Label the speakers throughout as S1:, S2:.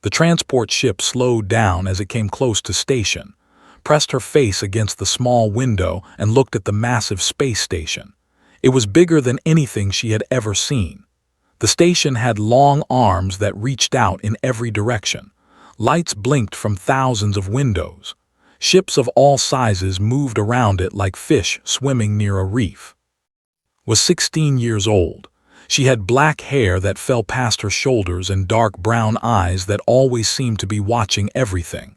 S1: The transport ship slowed down as it came close to station, pressed her face against the small window and looked at the massive space station. It was bigger than anything she had ever seen. The station had long arms that reached out in every direction. Lights blinked from thousands of windows. Ships of all sizes moved around it like fish swimming near a reef. Was 16 years old. She had black hair that fell past her shoulders and dark brown eyes that always seemed to be watching everything.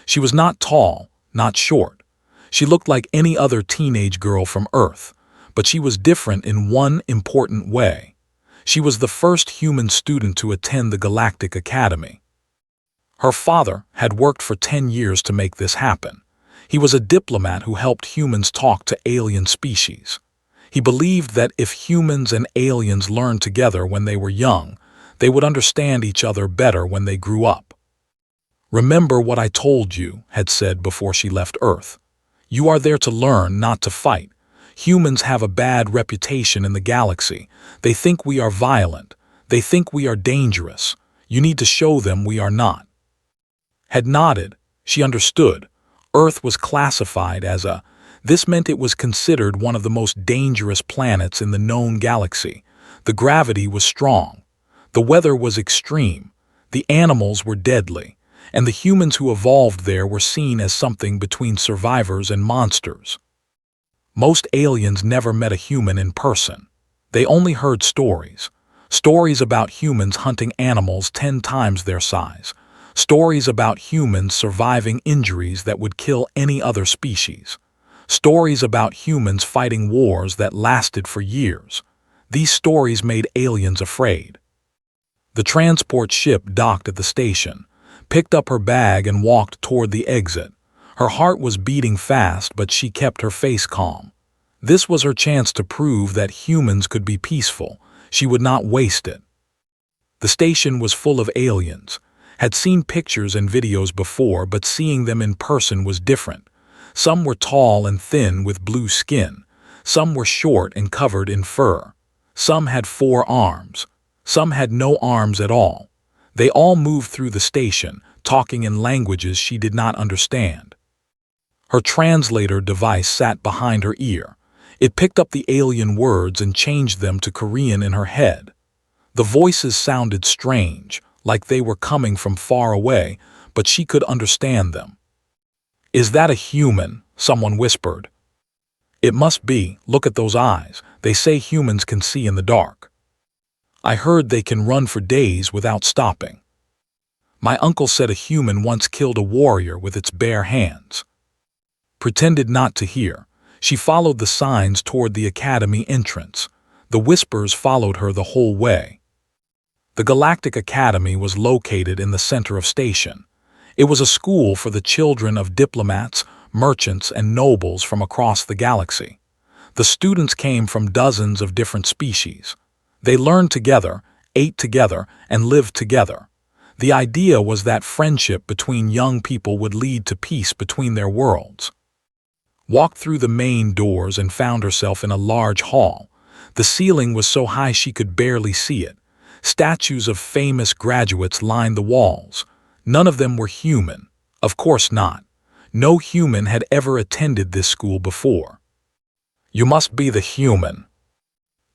S1: She was not tall, not short. She looked like any other teenage girl from Earth, but she was different in one important way. She was the first human student to attend the Galactic Academy. Her father had worked for 10 years to make this happen. He was a diplomat who helped humans talk to alien species. He believed that if humans and aliens learned together when they were young, they would understand each other better when they grew up. "Remember what I told you," had said before she left Earth. "You are there to learn, not to fight. Humans have a bad reputation in the galaxy. They think we are violent. They think we are dangerous. You need to show them we are not." Had nodded. She understood. Earth was classified as a. This meant it was considered one of the most dangerous planets in the known galaxy. The gravity was strong. The weather was extreme. The animals were deadly. And the humans who evolved there were seen as something between survivors and monsters. Most aliens never met a human in person. They only heard stories. Stories about humans hunting animals 10 times their size. Stories about humans surviving injuries that would kill any other species. Stories about humans fighting wars that lasted for years. These stories made aliens afraid. The transport ship docked at the station, picked up her bag and walked toward the exit. Her heart was beating fast, but she kept her face calm. This was her chance to prove that humans could be peaceful. She would not waste it. The station was full of aliens. Had seen pictures and videos before, but seeing them in person was different. Some were tall and thin with blue skin. Some were short and covered in fur. Some had 4 arms. Some had no arms at all. They all moved through the station, talking in languages she did not understand. Her translator device sat behind her ear. It picked up the alien words and changed them to Korean in her head. The voices sounded strange, like they were coming from far away, but she could understand them. "Is that a human?" someone whispered. "It must be. Look at those eyes. They say humans can see in the dark." "I heard they can run for days without stopping." "My uncle said a human once killed a warrior with its bare hands." Pretended not to hear. She followed the signs toward the academy entrance. The whispers followed her the whole way. The Galactic Academy was located in the center of station. It was a school for the children of diplomats, merchants, and nobles from across the galaxy. The students came from dozens of different species. They learned together, ate together, and lived together. The idea was that friendship between young people would lead to peace between their worlds. Walked through the main doors and found herself in a large hall. The ceiling was so high she could barely see it. Statues of famous graduates lined the walls. None of them were human. Of course not. No human had ever attended this school before. "You must be the human."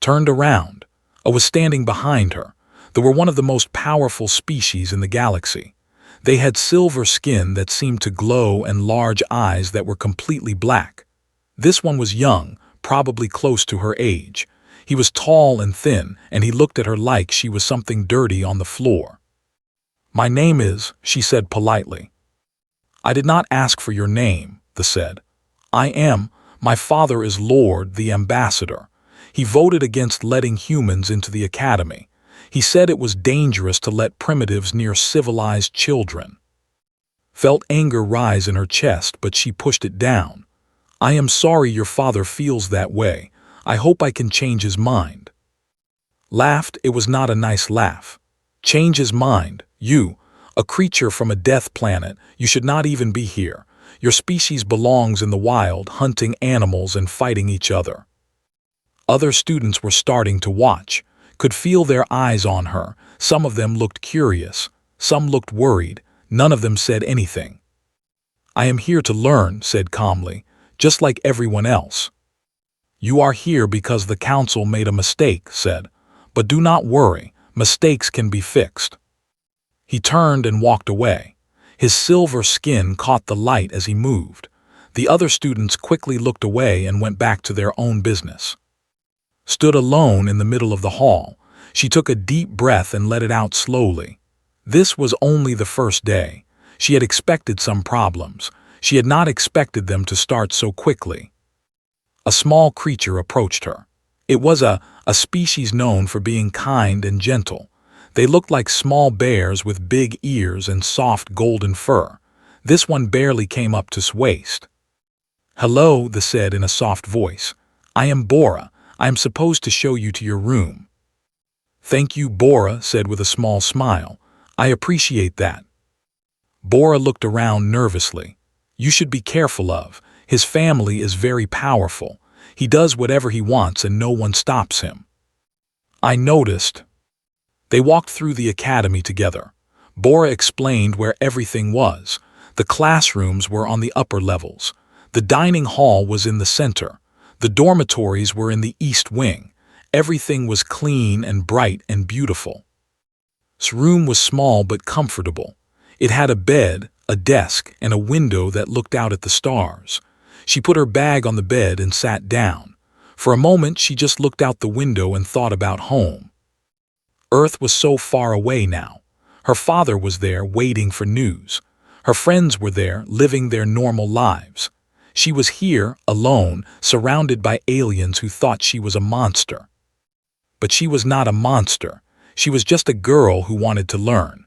S1: Turned around. I was standing behind her. They were one of the most powerful species in the galaxy. They had silver skin that seemed to glow and large eyes that were completely black. This one was young, probably close to her age. He was tall and thin, and he looked at her like she was something dirty on the floor. "My name is," she said politely. "I did not ask for your name," they said. My father is Lord, the Ambassador. He voted against letting humans into the academy. He said it was dangerous to let primitives near civilized children." Felt anger rise in her chest, but she pushed it down. "I am sorry your father feels that way. I hope I can change his mind." Laughed. It was not a nice laugh. "Change his mind? You, a creature from a death planet, you should not even be here. Your species belongs in the wild, hunting animals and fighting each other." Other students were starting to watch, could feel their eyes on her. Some of them looked curious. Some looked worried. None of them said anything. "I am here to learn," said calmly, "just like everyone else." "You are here because the council made a mistake," said. "But do not worry, mistakes can be fixed." He turned and walked away. His silver skin caught the light as he moved. The other students quickly looked away and went back to their own business. Stood alone in the middle of the hall, she took a deep breath and let it out slowly. This was only the first day. She had expected some problems. She had not expected them to start so quickly. A small creature approached her. It was a species known for being kind and gentle. They looked like small bears with big ears and soft golden fur. This one barely came up to his waist. "Hello," they said in a soft voice. "I am Bora. I am supposed to show you to your room." "Thank you," Bora said with a small smile. "I appreciate that." Bora looked around nervously. "You should be careful of. His family is very powerful. He does whatever he wants and no one stops him." "I noticed." They walked through the academy together. Bora explained where everything was. The classrooms were on the upper levels. The dining hall was in the center. The dormitories were in the east wing. Everything was clean and bright and beautiful. This room was small but comfortable. It had a bed, a desk, and a window that looked out at the stars. She put her bag on the bed and sat down. For a moment she just looked out the window and thought about home. Earth was so far away now. Her father was there waiting for news. Her friends were there living their normal lives. She was here, alone, surrounded by aliens who thought she was a monster. But she was not a monster. She was just a girl who wanted to learn.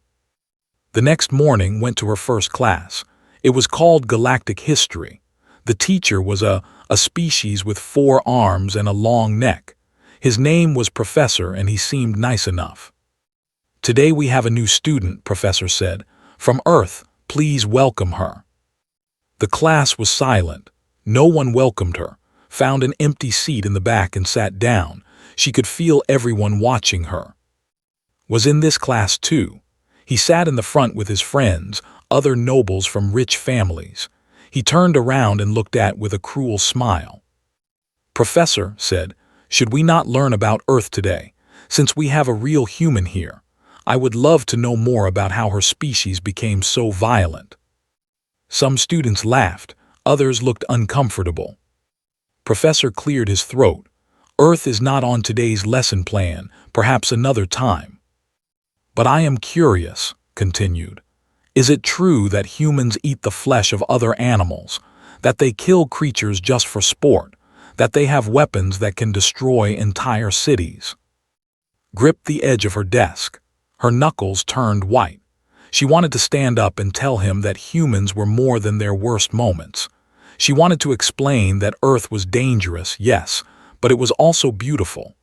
S1: The next morning went to her first class. It was called Galactic History. The teacher was a species with 4 arms and a long neck. His name was Professor and he seemed nice enough. "Today we have a new student," Professor said. "From Earth, please welcome her." The class was silent. No one welcomed her. Found an empty seat in the back and sat down. She could feel everyone watching her. Was in this class too. He sat in the front with his friends, other nobles from rich families. He turned around and looked at with a cruel smile. "Professor," said, "should we not learn about Earth today? Since we have a real human here, I would love to know more about how her species became so violent." Some students laughed, others looked uncomfortable. Professor cleared his throat. "Earth is not on today's lesson plan, perhaps another time." "But I am curious," continued. "Is it true that humans eat the flesh of other animals, that they kill creatures just for sport, that they have weapons that can destroy entire cities?" Gripped the edge of her desk. Her knuckles turned white. She wanted to stand up and tell him that humans were more than their worst moments. She wanted to explain that Earth was dangerous, yes, but it was also beautiful.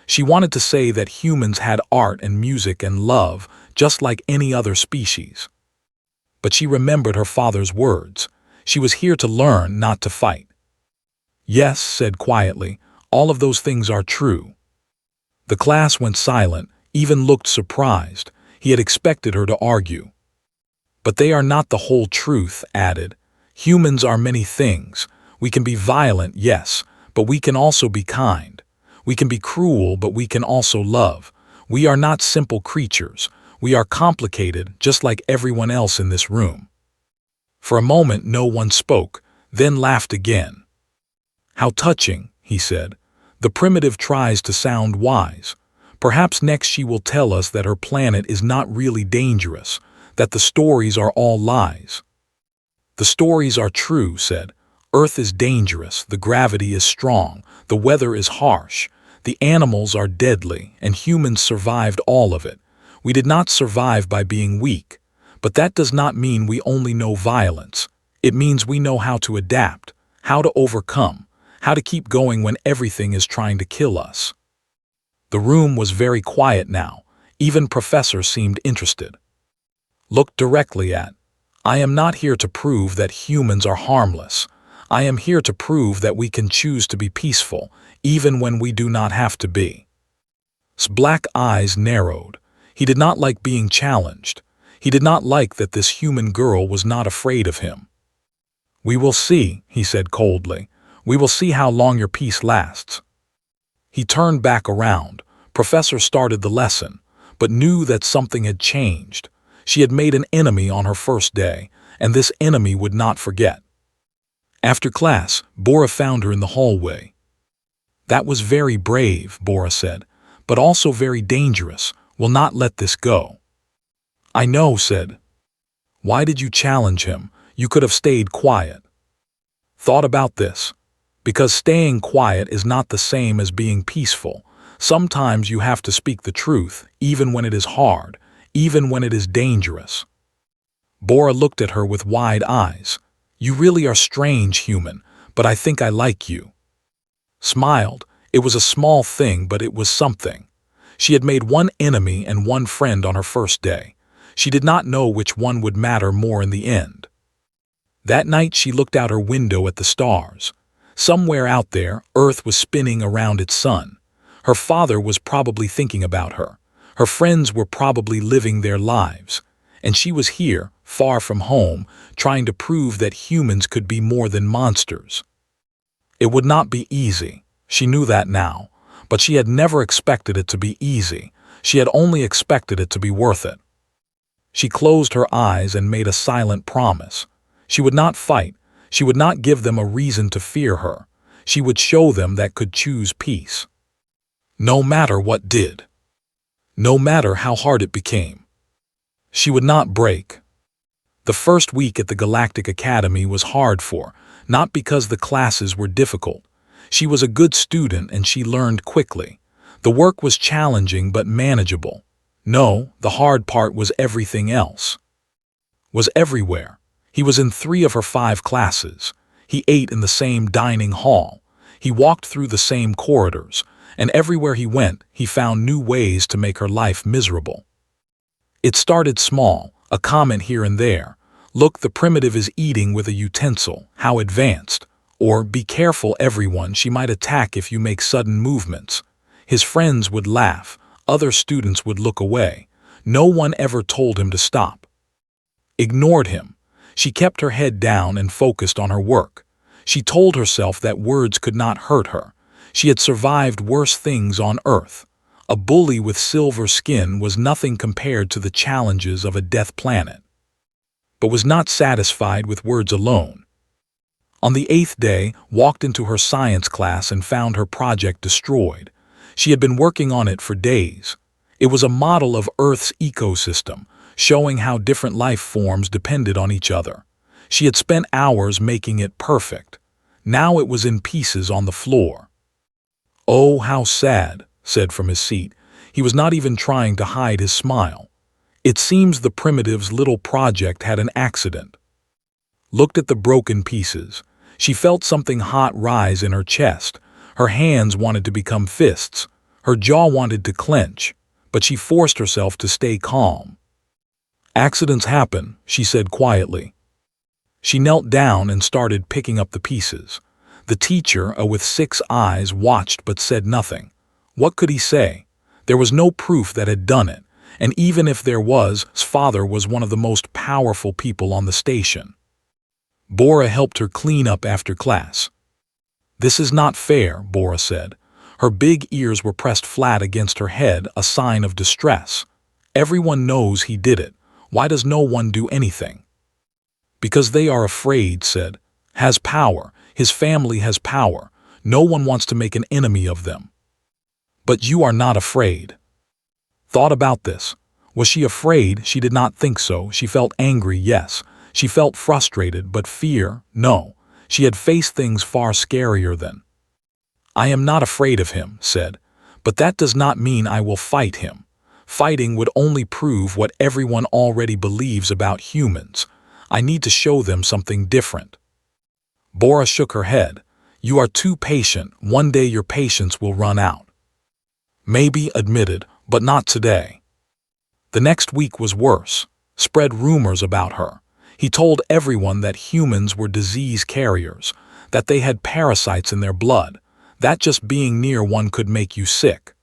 S1: She wanted to say that humans had art and music and love, just like any other species. But she remembered her father's words. She was here to learn, not to fight. "Yes," said quietly, "all of those things are true." The class went silent, even looked surprised. He had expected her to argue. "But they are not the whole truth," added. "Humans are many things. We can be violent, yes, but we can also be kind. We can be cruel, but we can also love. We are not simple creatures. We are complicated, just like everyone else in this room." For a moment no one spoke, then laughed again. "How touching," he said. "The primitive tries to sound wise. Perhaps next she will tell us that her planet is not really dangerous, that the stories are all lies." "The stories are true," said. "Earth is dangerous, the gravity is strong, the weather is harsh, the animals are deadly, and humans survived all of it. We did not survive by being weak. But that does not mean we only know violence. It means we know how to adapt, how to overcome, how to keep going when everything is trying to kill us." The room was very quiet now. Even Professor seemed interested. Looked directly at. "I am not here to prove that humans are harmless. I am here to prove that we can choose to be peaceful, even when we do not have to be." His black eyes narrowed. He did not like being challenged. He did not like that this human girl was not afraid of him. "We will see," he said coldly. "We will see how long your peace lasts." He turned back around. Professor started the lesson, but knew that something had changed. She had made an enemy on her first day, and this enemy would not forget. After class, Bora found her in the hallway. "That was very brave," Bora said, "but also very dangerous. We'll not let this go." "I know," said. "Why did you challenge him? You could have stayed quiet." "Thought about this. Because staying quiet is not the same as being peaceful. Sometimes you have to speak the truth, even when it is hard, even when it is dangerous." Bora looked at her with wide eyes. "You really are strange, human, but I think I like you." Smiled. It was a small thing, but it was something. She had made one enemy and one friend on her first day. She did not know which one would matter more in the end. That night she looked out her window at the stars. Somewhere out there, Earth was spinning around its sun. Her father was probably thinking about her. Her friends were probably living their lives. And she was here, far from home, trying to prove that humans could be more than monsters. It would not be easy. She knew that now. But she had never expected it to be easy. She had only expected it to be worth it. She closed her eyes and made a silent promise. She would not fight. She would not give them a reason to fear her. She would show them that could choose peace. No matter what did. No matter how hard it became. She would not break. The first week at the Galactic Academy was hard for, not because the classes were difficult. She was a good student and she learned quickly. The work was challenging but manageable. No, the hard part was everything else. Was everywhere. He was in 3 of her 5 classes. He ate in the same dining hall. He walked through the same corridors. And everywhere he went, he found new ways to make her life miserable. It started small, a comment here and there. "Look, the primitive is eating with a utensil. How advanced." Or, "Be careful, everyone, she might attack if you make sudden movements." His friends would laugh. Other students would look away. No one ever told him to stop. Ignored him. She kept her head down and focused on her work. She told herself that words could not hurt her. She had survived worse things on Earth. A bully with silver skin was nothing compared to the challenges of a death planet. But was not satisfied with words alone. On the 8th day, walked into her science class and found her project destroyed. She had been working on it for days. It was a model of Earth's ecosystem, showing how different life forms depended on each other. She had spent hours making it perfect. Now it was in pieces on the floor. "Oh, how sad," said from his seat. He was not even trying to hide his smile. "It seems the primitive's little project had an accident." Looked at the broken pieces. She felt something hot rise in her chest. Her hands wanted to become fists. Her jaw wanted to clench. But she forced herself to stay calm. "Accidents happen," she said quietly. She knelt down and started picking up the pieces. The teacher, with 6 eyes, watched but said nothing. What could he say? There was no proof that had done it, and even if there was, his father was one of the most powerful people on the station. Bora helped her clean up after class. "This is not fair," Bora said. Her big ears were pressed flat against her head, a sign of distress. "Everyone knows he did it. Why does no one do anything?" "Because they are afraid," said. "Has power. His family has power. No one wants to make an enemy of them." "But you are not afraid." Thought about this. Was she afraid? She did not think so. She felt angry, yes. She felt frustrated, but fear, no. She had faced things far scarier than. "I am not afraid of him," said. "But that does not mean I will fight him. Fighting would only prove what everyone already believes about humans. I need to show them something different." Bora shook her head. "You are too patient. One day your patience will run out." "Maybe," admitted, "but not today." The next week was worse. Spread rumors about her. He told everyone that humans were disease carriers, that they had parasites in their blood, that just being near one could make you sick.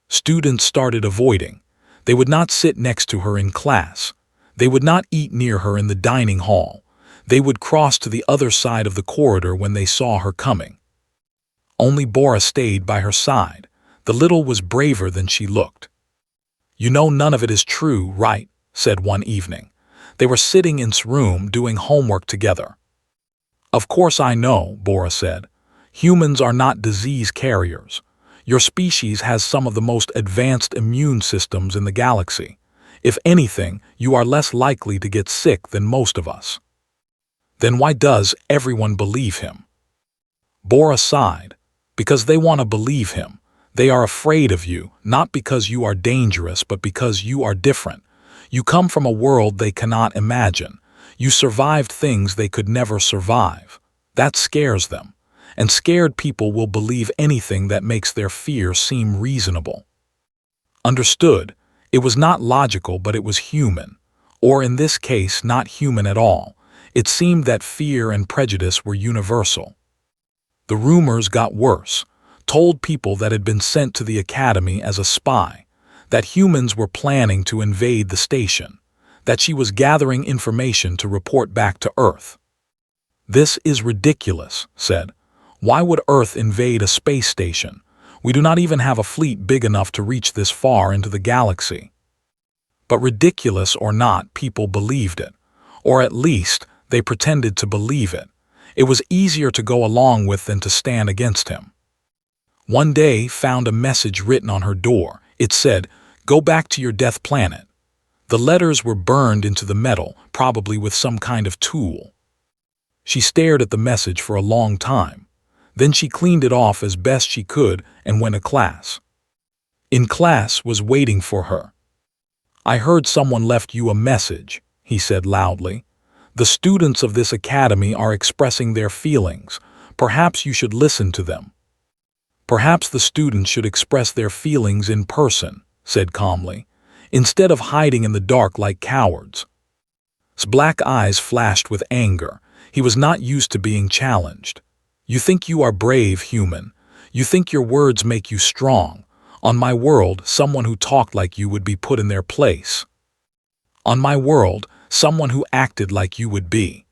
S1: Students started avoiding. They would not sit next to her in class. They would not eat near her in the dining hall. They would cross to the other side of the corridor when they saw her coming. Only Bora stayed by her side. The little was braver than she looked. "You know none of it is true, right?" said one evening. They were sitting in his room doing homework together. "Of course I know," Bora said. "Humans are not disease carriers. Your species has some of the most advanced immune systems in the galaxy. If anything, you are less likely to get sick than most of us." "Then why does everyone believe him?" Bora sighed. "Because they want to believe him. They are afraid of you, not because you are dangerous, but because you are different. You come from a world they cannot imagine. You survived things they could never survive. That scares them. And scared people will believe anything that makes their fear seem reasonable." Understood. It was not logical, but it was human. Or in this case, not human at all. It seemed that fear and prejudice were universal. The rumors got worse. Told people that had been sent to the academy as a spy, that humans were planning to invade the station, that she was gathering information to report back to Earth. "This is ridiculous," said. "Why would Earth invade a space station? We do not even have a fleet big enough to reach this far into the galaxy." But ridiculous or not, people believed it. Or at least, they pretended to believe it. It was easier to go along with than to stand against him. One day found a message written on her door. It said, "Go back to your death planet." The letters were burned into the metal, probably with some kind of tool. She stared at the message for a long time. Then she cleaned it off as best she could and went to class. In class was waiting for her. "I heard someone left you a message," he said loudly. "The students of this academy are expressing their feelings. Perhaps you should listen to them." "Perhaps the students should express their feelings in person," said calmly, "instead of hiding in the dark like cowards." His black eyes flashed with anger. He was not used to being challenged. "You think you are brave, human. You think your words make you strong. On my world, someone who talked like you would be put in their place. On my world, someone who acted like you would be.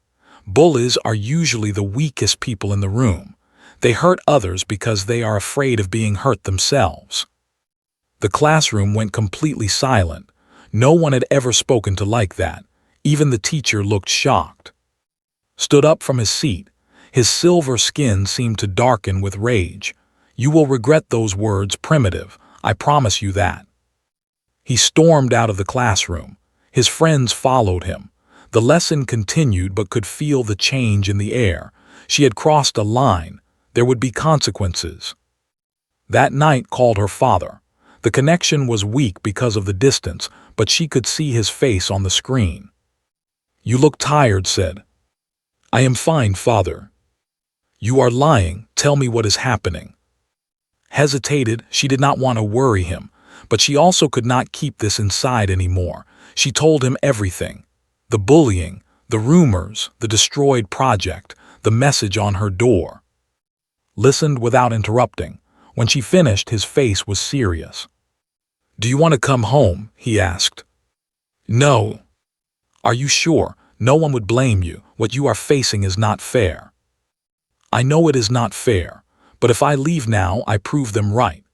S1: Bullies are usually the weakest people in the room. They hurt others because they are afraid of being hurt themselves." The classroom went completely silent. No one had ever spoken to like that. Even the teacher looked shocked. Stood up from his seat. His silver skin seemed to darken with rage. "You will regret those words, primitive. I promise you that." He stormed out of the classroom. His friends followed him. The lesson continued but could feel the change in the air. She had crossed a line. There would be consequences. That night called her father. The connection was weak because of the distance, but she could see his face on the screen. "You look tired," said. "I am fine, father." "You are lying. Tell me what is happening." Hesitated. She did not want to worry him, but she also could not keep this inside anymore. She told him everything. The bullying, the rumors, the destroyed project, the message on her door. Listened without interrupting. When she finished, his face was serious. "Do you want to come home?" he asked. "No." "Are you sure? No one would blame you. What you are facing is not fair." "I know it is not fair, but if I leave now, I prove them right.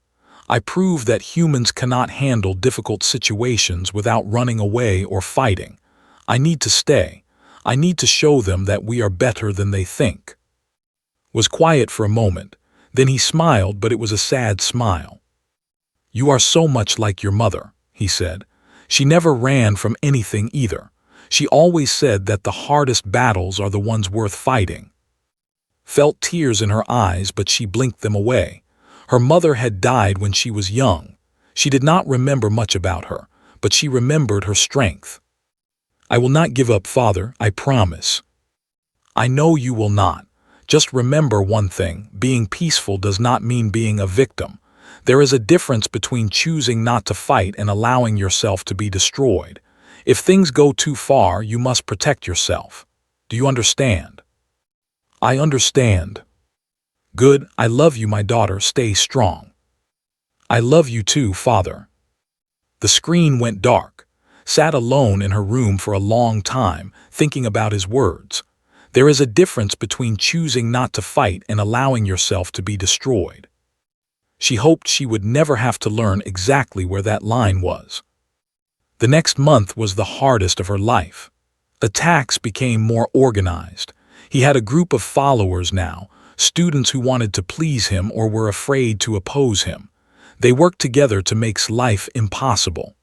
S1: I prove that humans cannot handle difficult situations without running away or fighting. I need to stay. I need to show them that we are better than they think." Was quiet for a moment. Then he smiled, but it was a sad smile. "You are so much like your mother," he said. "She never ran from anything either. She always said that the hardest battles are the ones worth fighting." Felt tears in her eyes, but she blinked them away. Her mother had died when she was young. She did not remember much about her, but she remembered her strength. "I will not give up, father, I promise." "I know you will not. Just remember one thing, being peaceful does not mean being a victim. There is a difference between choosing not to fight and allowing yourself to be destroyed. If things go too far, you must protect yourself. Do you understand?" "I understand." "Good, I love you, my daughter, stay strong." "I love you too, father." The screen went dark. sat alone in her room for a long time, thinking about his words. There is a difference between choosing not to fight and allowing yourself to be destroyed. She hoped she would never have to learn exactly where that line was. The next month was the hardest of her life. Attacks became more organized. He had a group of followers now, students who wanted to please him or were afraid to oppose him. They worked together to make life impossible.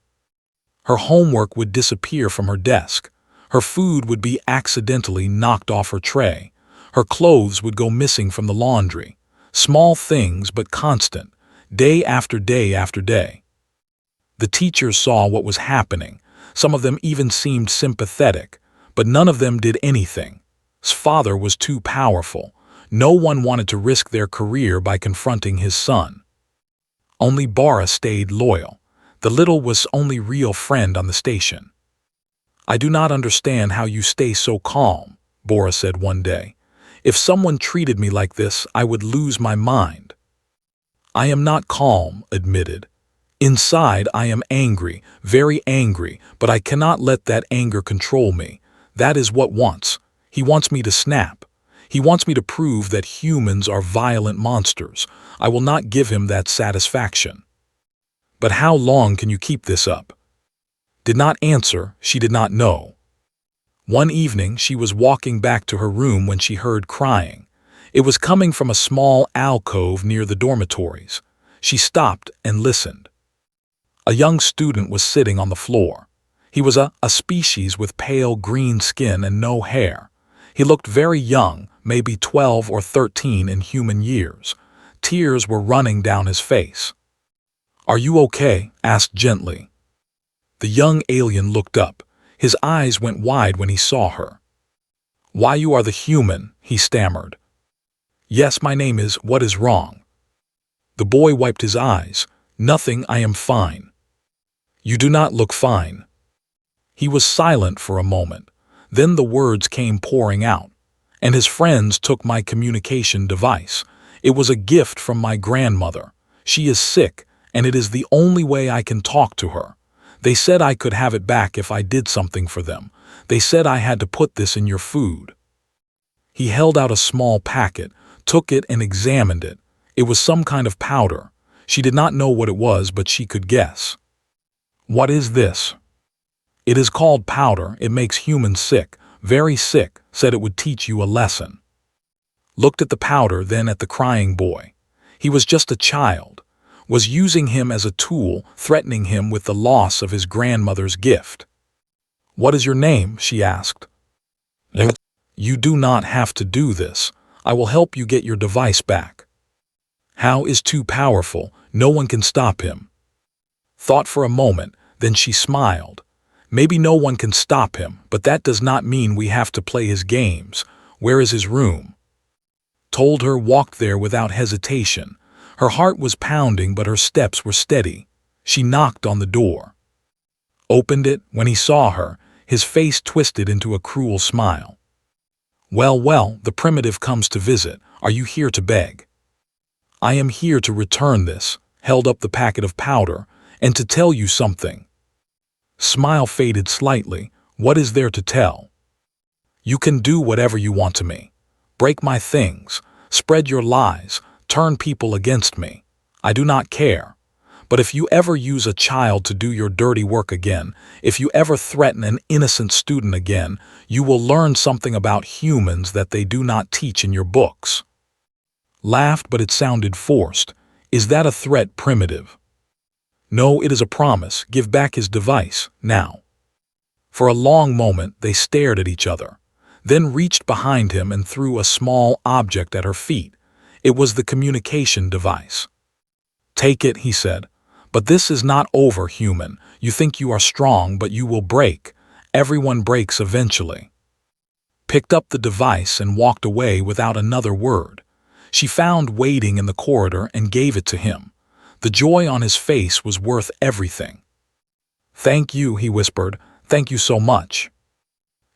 S1: Her homework would disappear from her desk. Her food would be accidentally knocked off her tray. Her clothes would go missing from the laundry. Small things but constant, day after day after day. The teachers saw what was happening. Some of them even seemed sympathetic, but none of them did anything. His father was too powerful. No one wanted to risk their career by confronting his son. Only Bara stayed loyal. The little was only real friend on the station. "I do not understand how you stay so calm," Bora said one day. "If someone treated me like this, I would lose my mind." "I am not calm," admitted. "Inside I am angry, very angry, but I cannot let that anger control me. That is what wants. He wants me to snap. He wants me to prove that humans are violent monsters. I will not give him that satisfaction." "But how long can you keep this up?" Did not answer, she did not know. One evening she was walking back to her room when she heard crying. It was coming from a small alcove near the dormitories. She stopped and listened. A young student was sitting on the floor. He was a species with pale green skin and no hair. He looked very young, maybe 12 or 13 in human years. Tears were running down his face. "Are you okay?" asked gently. The young alien looked up. His eyes went wide when he saw her. "Why, you are the human," he stammered. "Yes, my name is. What is wrong?" The boy wiped his eyes. "Nothing, I am fine." "You do not look fine." He was silent for a moment. Then the words came pouring out. "And his friends took my communication device. It was a gift from my grandmother. She is sick, and it is the only way I can talk to her. They said I could have it back if I did something for them. They said I had to put this in your food." He held out a small packet, took it and examined it. It was some kind of powder. She did not know what it was, but she could guess. "What is this?" "It is called powder. It makes humans sick, very sick, said it would teach you a lesson." Looked at the powder, then at the crying boy. He was just a child. Was using him as a tool, threatening him with the loss of his grandmother's gift. "What is your name?" she asked. "You do not have to do this. I will help you get your device back." "How is too powerful? No one can stop him." Thought for a moment, then she smiled. "Maybe no one can stop him, but that does not mean we have to play his games. Where is his room?" Told her, walked there without hesitation. Her heart was pounding, but her steps were steady. She knocked on the door. Opened it. When he saw her, his face twisted into a cruel smile. "Well, well, the primitive comes to visit. Are you here to beg?" "I am here to return this," held up the packet of powder, "and to tell you something." Smile faded slightly. "What is there to tell?" "You can do whatever you want to me. Break my things, spread your lies, turn people against me. I do not care. But if you ever use a child to do your dirty work again, if you ever threaten an innocent student again, you will learn something about humans that they do not teach in your books." Laughed, but it sounded forced. "Is that a threat, primitive?" "No, it is a promise. Give back his device, now." For a long moment they stared at each other, then reached behind him and threw a small object at her feet. It was the communication device. "Take it," he said. "But this is not over, human. You think you are strong, but you will break. Everyone breaks eventually." Picked up the device and walked away without another word. She found waiting in the corridor and gave it to him. The joy on his face was worth everything. "Thank you," he whispered. "Thank you so much."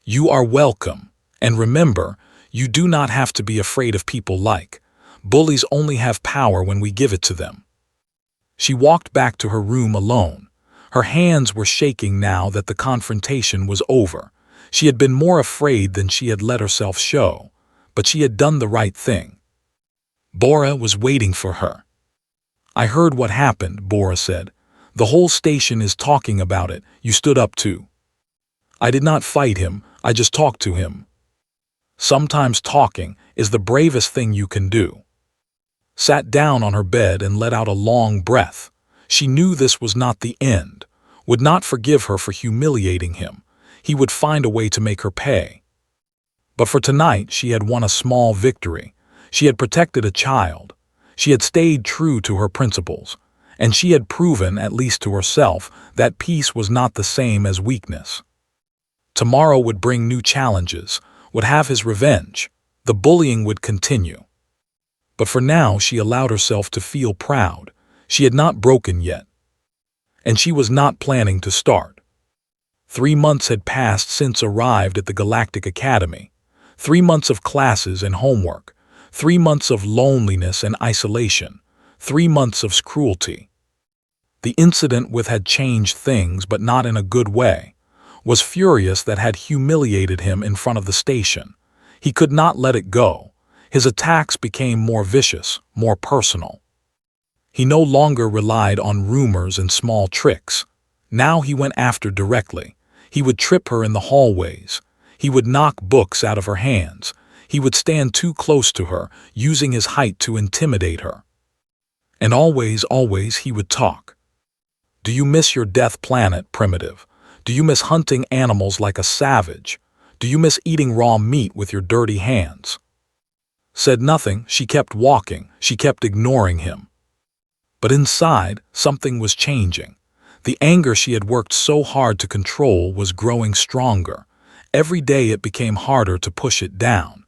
S1: "You are welcome. And remember, you do not have to be afraid of people like. Bullies only have power when we give it to them." She walked back to her room alone. Her hands were shaking now that the confrontation was over. She had been more afraid than she had let herself show, but she had done the right thing. Bora was waiting for her. "I heard what happened," Bora said. "The whole station is talking about it. You stood up too." "I did not fight him, I just talked to him." Sometimes talking is the bravest thing you can do. Sat down on her bed and let out a long breath. She knew this was not the end, would not forgive her for humiliating him. He would find a way to make her pay. But for tonight she had won a small victory. She had protected a child. She had stayed true to her principles. And she had proven, at least to herself, that peace was not the same as weakness. Tomorrow would bring new challenges, would have his revenge. The bullying would continue. But for now she allowed herself to feel proud. She had not broken yet. And she was not planning to start. 3 months had passed since arrived at the Galactic Academy. 3 months of classes and homework. 3 months of loneliness and isolation. 3 months of cruelty. The incident with had changed things, but not in a good way. Was furious that had humiliated him in front of the station. He could not let it go. His attacks became more vicious, more personal. He no longer relied on rumors and small tricks. Now he went after directly. He would trip her in the hallways. He would knock books out of her hands. He would stand too close to her, using his height to intimidate her. And always he would talk. "Do you miss your death planet, primitive? Do you miss hunting animals like a savage? Do you miss eating raw meat with your dirty hands?" Said nothing, she kept walking, she kept ignoring him. But inside, something was changing. The anger she had worked so hard to control was growing stronger. Every day it became harder to push it down.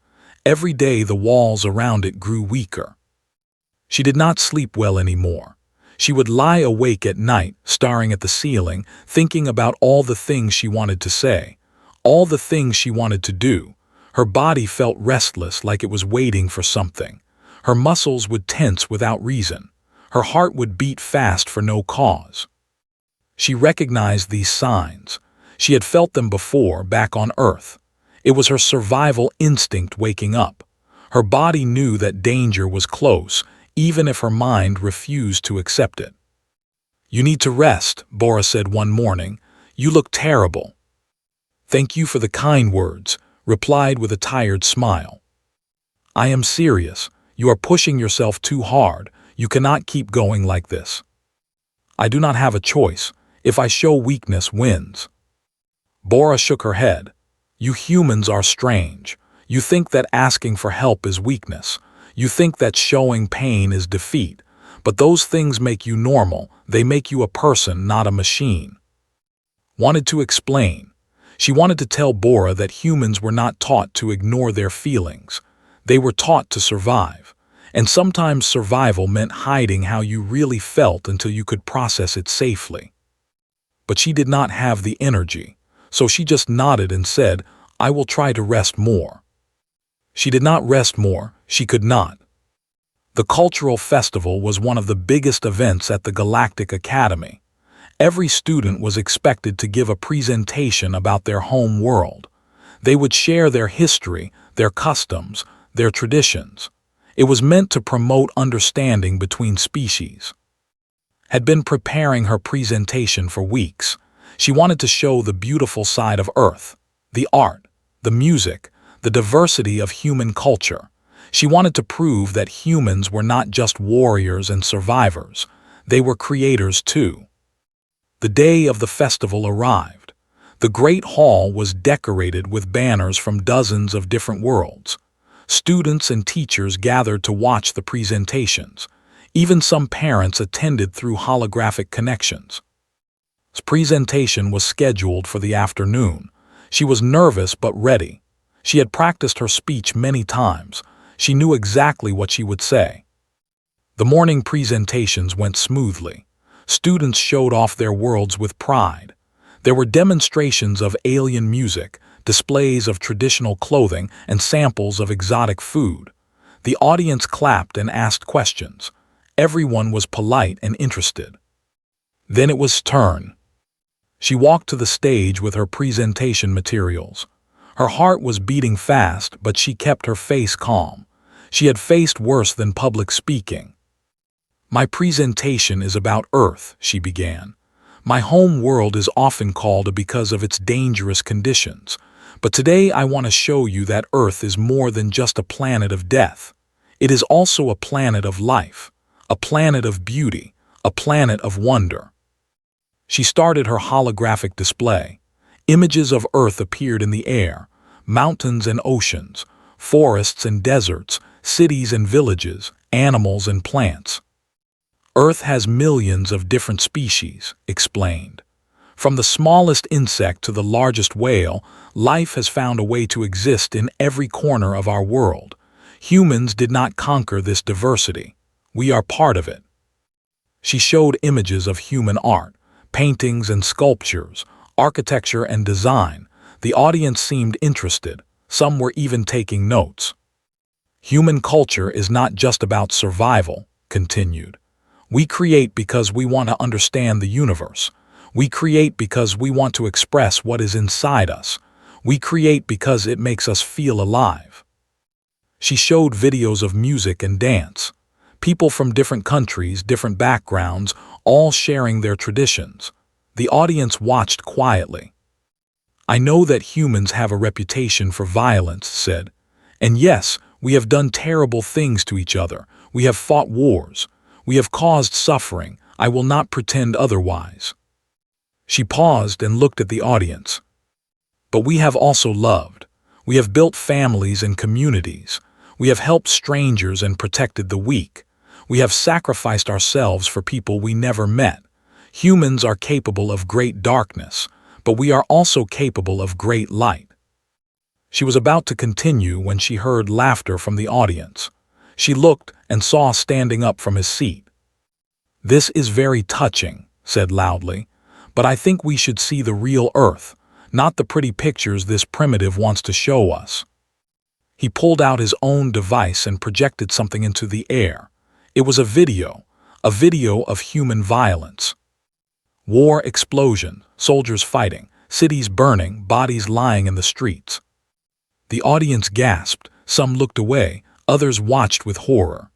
S1: Every day the walls around it grew weaker. She did not sleep well anymore. She would lie awake at night, staring at the ceiling, thinking about all the things she wanted to say, all the things she wanted to do. Her body felt restless, like it was waiting for something. Her muscles would tense without reason. Her heart would beat fast for no cause. She recognized these signs. She had felt them before, back on Earth. It was her survival instinct waking up. Her body knew that danger was close, even if her mind refused to accept it. "You need to rest," Bora said one morning. "You look terrible." "Thank you for the kind words," replied with a tired smile. "I am serious. You are pushing yourself too hard. You cannot keep going like this." "I do not have a choice. If I show weakness, wins." Bora shook her head. "You humans are strange. You think that asking for help is weakness. You think that showing pain is defeat. But those things make you normal. They make you a person, not a machine." Wanted to explain. She wanted to tell Bora that humans were not taught to ignore their feelings. They were taught to survive. And sometimes survival meant hiding how you really felt until you could process it safely. But she did not have the energy, so she just nodded and said, "I will try to rest more." She did not rest more, she could not. The cultural festival was one of the biggest events at the Galactic Academy. Every student was expected to give a presentation about their home world. They would share their history, their customs, their traditions. It was meant to promote understanding between species. Had been preparing her presentation for weeks. She wanted to show the beautiful side of Earth, the art, the music, the diversity of human culture. She wanted to prove that humans were not just warriors and survivors. They were creators too. The day of the festival arrived. The Great Hall was decorated with banners from dozens of different worlds. Students and teachers gathered to watch the presentations. Even some parents attended through holographic connections. The presentation was scheduled for the afternoon. She was nervous but ready. She had practiced her speech many times. She knew exactly what she would say. The morning presentations went smoothly. Students showed off their worlds with pride. There were demonstrations of alien music, displays of traditional clothing, and samples of exotic food. The audience clapped and asked questions. Everyone was polite and interested. Then it was turn. She walked to the stage with her presentation materials. Her heart was beating fast, but she kept her face calm. She had faced worse than public speaking. "My presentation is about Earth," she began. "My home world is often called because of its dangerous conditions. But today I want to show you that Earth is more than just a planet of death. It is also a planet of life, a planet of beauty, a planet of wonder." She started her holographic display. Images of Earth appeared in the air: mountains and oceans, forests and deserts, cities and villages, animals and plants. "Earth has millions of different species," explained. "From the smallest insect to the largest whale, life has found a way to exist in every corner of our world. Humans did not conquer this diversity. We are part of it." She showed images of human art, paintings and sculptures, architecture and design. The audience seemed interested. Some were even taking notes. "Human culture is not just about survival," continued. "We create because we want to understand the universe. We create because we want to express what is inside us. We create because it makes us feel alive." She showed videos of music and dance. People from different countries, different backgrounds, all sharing their traditions. The audience watched quietly. "I know that humans have a reputation for violence," said. "And yes, we have done terrible things to each other. We have fought wars. We have caused suffering. I will not pretend otherwise." She paused and looked at the audience. "But we have also loved. We have built families and communities. We have helped strangers and protected the weak. We have sacrificed ourselves for people we never met. Humans are capable of great darkness, but we are also capable of great light." She was about to continue when she heard laughter from the audience. She looked and saw standing up from his seat. "This is very touching," said loudly, "but I think we should see the real Earth, not the pretty pictures this primitive wants to show us." He pulled out his own device and projected something into the air. It was a video of human violence. War, explosion, soldiers fighting, cities burning, bodies lying in the streets. The audience gasped, some looked away, others watched with horror.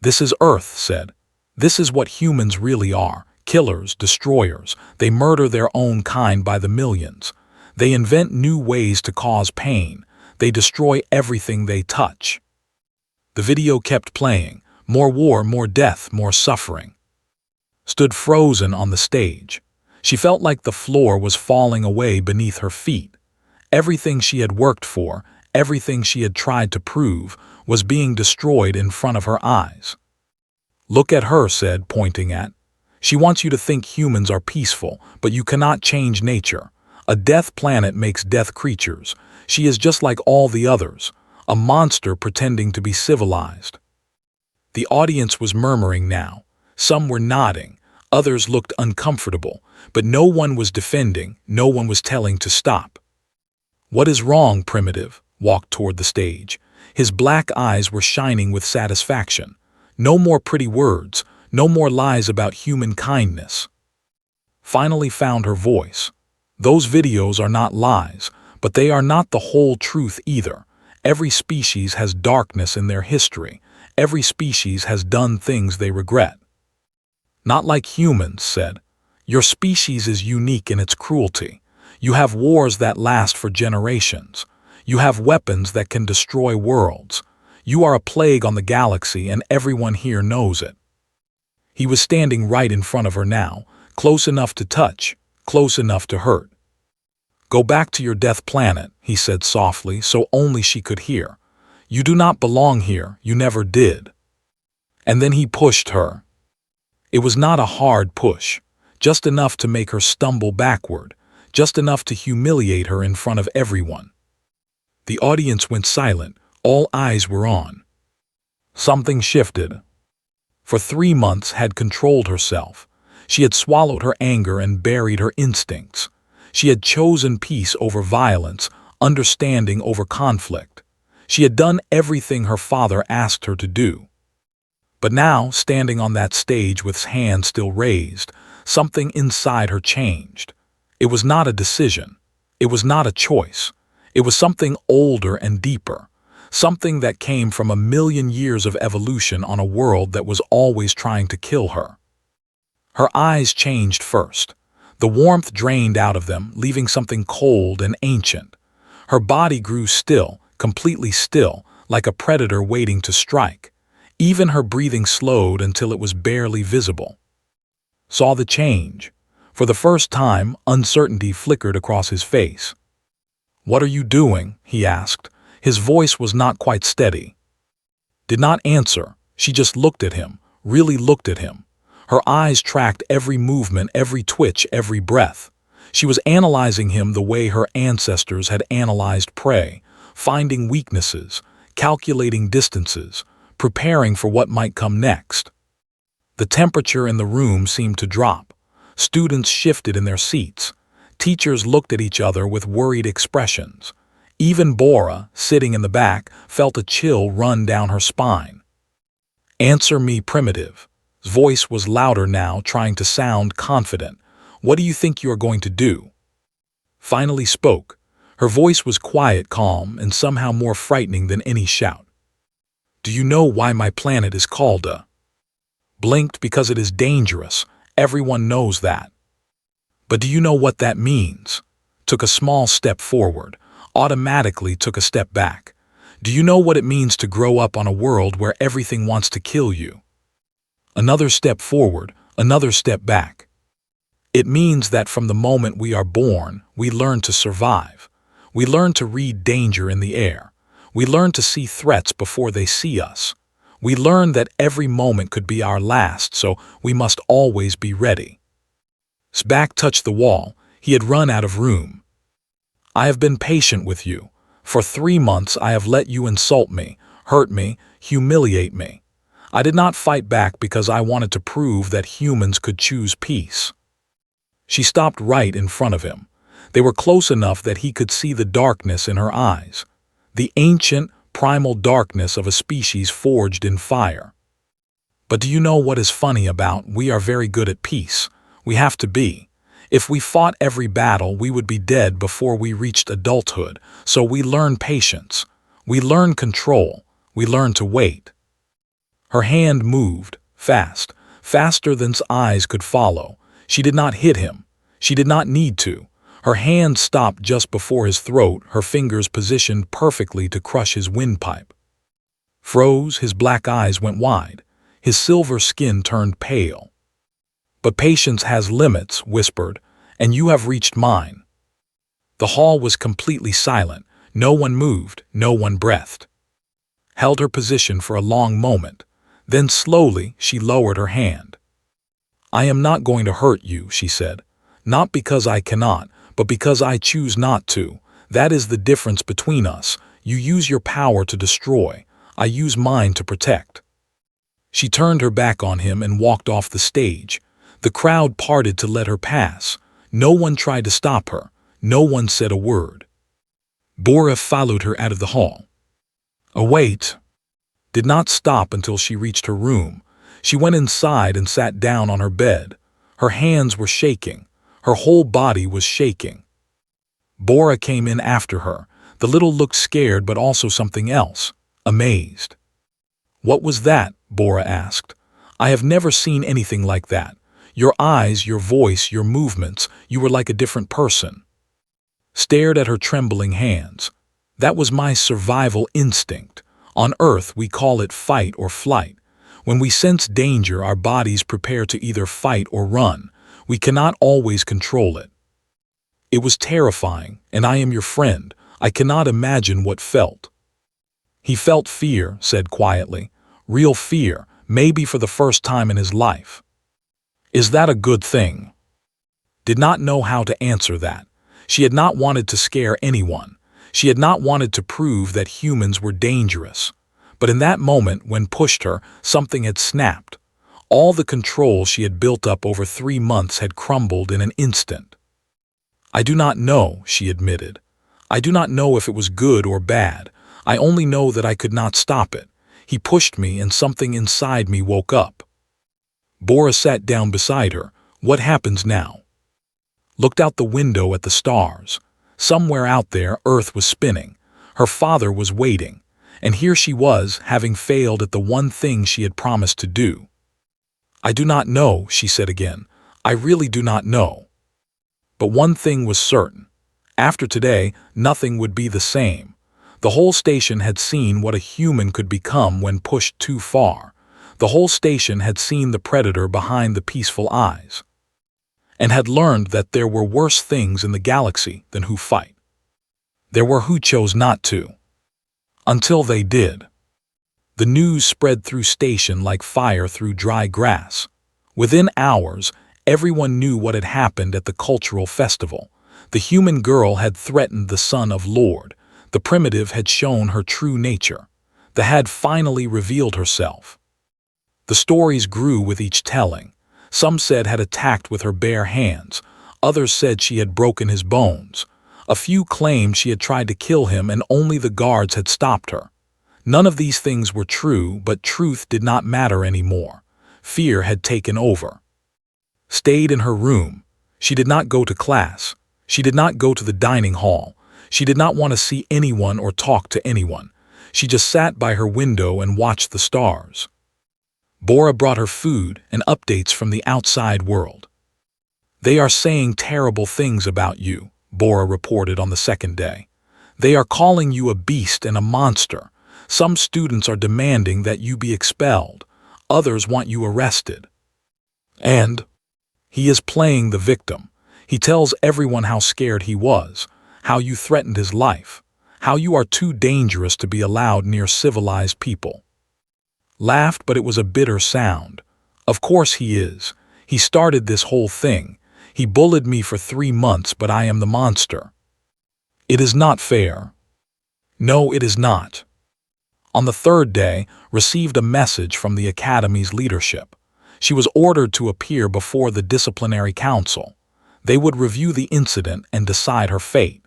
S1: "This is Earth," said. "This is what humans really are: killers, destroyers. They murder their own kind by the millions. They invent new ways to cause pain. They destroy everything they touch." The video kept playing. More war, more death, more suffering. Stood frozen on the stage. She felt like the floor was falling away beneath her feet. Everything she had worked for, everything she had tried to prove, was being destroyed in front of her eyes. "Look at her," said, pointing at. "She wants you to think humans are peaceful, but you cannot change nature. A death planet makes death creatures. She is just like all the others, a monster pretending to be civilized." The audience was murmuring now. Some were nodding, others looked uncomfortable, but no one was defending, no one was telling to stop. "What is wrong, Primitive?" walked toward the stage. His black eyes were shining with satisfaction. No more pretty words, no more lies about human kindness. Finally found her voice. "Those videos are not lies, but they are not the whole truth either. Every species has darkness in their history. Every species has done things they regret." "Not like humans," said. "Your species is unique in its cruelty. You have wars that last for generations. You have weapons that can destroy worlds. You are a plague on the galaxy, and everyone here knows it." He was standing right in front of her now, close enough to touch, close enough to hurt. "Go back to your death planet," he said softly, so only she could hear. "You do not belong here, you never did." And then he pushed her. It was not a hard push, just enough to make her stumble backward, just enough to humiliate her in front of everyone. The audience went silent, all eyes were on. Something shifted. For 3 months had controlled herself. She had swallowed her anger and buried her instincts. She had chosen peace over violence, understanding over conflict. She had done everything her father asked her to do. But now, standing on that stage with hands still raised, something inside her changed. It was not a decision. It was not a choice. It was something older and deeper, something that came from a million years of evolution on a world that was always trying to kill her. Her eyes changed first. The warmth drained out of them, leaving something cold and ancient. Her body grew still, completely still, like a predator waiting to strike. Even her breathing slowed until it was barely visible. Saw the change. For the first time, uncertainty flickered across his face. "What are you doing?" he asked. His voice was not quite steady. Did not answer. She just looked at him, really looked at him. Her eyes tracked every movement, every twitch, every breath. She was analyzing him the way her ancestors had analyzed prey, finding weaknesses, calculating distances, preparing for what might come next. The temperature in the room seemed to drop. Students shifted in their seats. Teachers looked at each other with worried expressions. Even Bora, sitting in the back, felt a chill run down her spine. "Answer me, primitive." His voice was louder now, trying to sound confident. "What do you think you are going to do?" Finally spoke. Her voice was quiet, calm, and somehow more frightening than any shout. "Do you know why my planet is called a blinked? Because it is dangerous. Everyone knows that. But do you know what that means?" Took a small step forward, automatically took a step back. "Do you know what it means to grow up on a world where everything wants to kill you?" Another step forward, another step back. "It means that from the moment we are born, we learn to survive. We learn to read danger in the air. We learn to see threats before they see us. We learn that every moment could be our last, so we must always be ready." His back touched the wall. He had run out of room. "I have been patient with you. For 3 months I have let you insult me, hurt me, humiliate me. I did not fight back because I wanted to prove that humans could choose peace." She stopped right in front of him. They were close enough that he could see the darkness in her eyes. The ancient, primal darkness of a species forged in fire. "But do you know what is funny about? We are very good at peace. We have to be. If we fought every battle, we would be dead before we reached adulthood, so we learn patience. We learn control. We learn to wait." Her hand moved, fast, faster than his eyes could follow. She did not hit him. She did not need to. Her hand stopped just before his throat, her fingers positioned perfectly to crush his windpipe. Froze, his black eyes went wide. His silver skin turned pale. "But patience has limits," whispered, "and you have reached mine." The hall was completely silent. No one moved, no one breathed. Held her position for a long moment. Then slowly she lowered her hand. "I am not going to hurt you," she said. "Not because I cannot, but because I choose not to. That is the difference between us. You use your power to destroy. I use mine to protect." She turned her back on him and walked off the stage. The crowd parted to let her pass. No one tried to stop her. No one said a word. Bora followed her out of the hall. "Wait." Did not stop until she reached her room. She went inside and sat down on her bed. Her hands were shaking. Her whole body was shaking. Bora came in after her. The little looked scared, but also something else, amazed. "What was that?" Bora asked. "I have never seen anything like that. Your eyes, your voice, your movements, you were like a different person." Stared at her trembling hands. "That was my survival instinct. On Earth, we call it fight or flight. When we sense danger, our bodies prepare to either fight or run. We cannot always control it. It was terrifying, and I am your friend. I cannot imagine what felt." He felt fear, said quietly. Real fear, maybe for the first time in his life. "Is that a good thing?" Did not know how to answer that. She had not wanted to scare anyone. She had not wanted to prove that humans were dangerous. But in that moment, when pushed her, something had snapped. All the control she had built up over 3 months had crumbled in an instant. "I do not know," she admitted. "I do not know if it was good or bad. I only know that I could not stop it. He pushed me and something inside me woke up." Bora sat down beside her. "What happens now?" looked out the window at the stars. Somewhere out there, Earth was spinning. Her father was waiting. And here she was, having failed at the one thing she had promised to do. "I do not know," she said again. "I really do not know." But one thing was certain. After today, nothing would be the same. The whole station had seen what a human could become when pushed too far. The whole station had seen the predator behind the peaceful eyes, and had learned that there were worse things in the galaxy than who fight. There were who chose not to. Until they did. The news spread through station like fire through dry grass. Within hours, everyone knew what had happened at the cultural festival. The human girl had threatened the son of Lord. The primitive had shown her true nature. The had finally revealed herself. The stories grew with each telling. Some said had attacked with her bare hands. Others said she had broken his bones. A few claimed she had tried to kill him and only the guards had stopped her. None of these things were true, but truth did not matter anymore. Fear had taken over. Stayed in her room. She did not go to class. She did not go to the dining hall. She did not want to see anyone or talk to anyone. She just sat by her window and watched the stars. Bora brought her food and updates from the outside world. "They are saying terrible things about you," Bora reported on the second day. "They are calling you a beast and a monster. Some students are demanding that you be expelled. Others want you arrested. And he is playing the victim. He tells everyone how scared he was, how you threatened his life, how you are too dangerous to be allowed near civilized people." Laughed, but it was a bitter sound. "Of course he is. He started this whole thing. He bullied me for 3 months, but I am the monster. It is not fair." "No, it is not." On the third day, received a message from the Academy's leadership. She was ordered to appear before the disciplinary council. They would review the incident and decide her fate.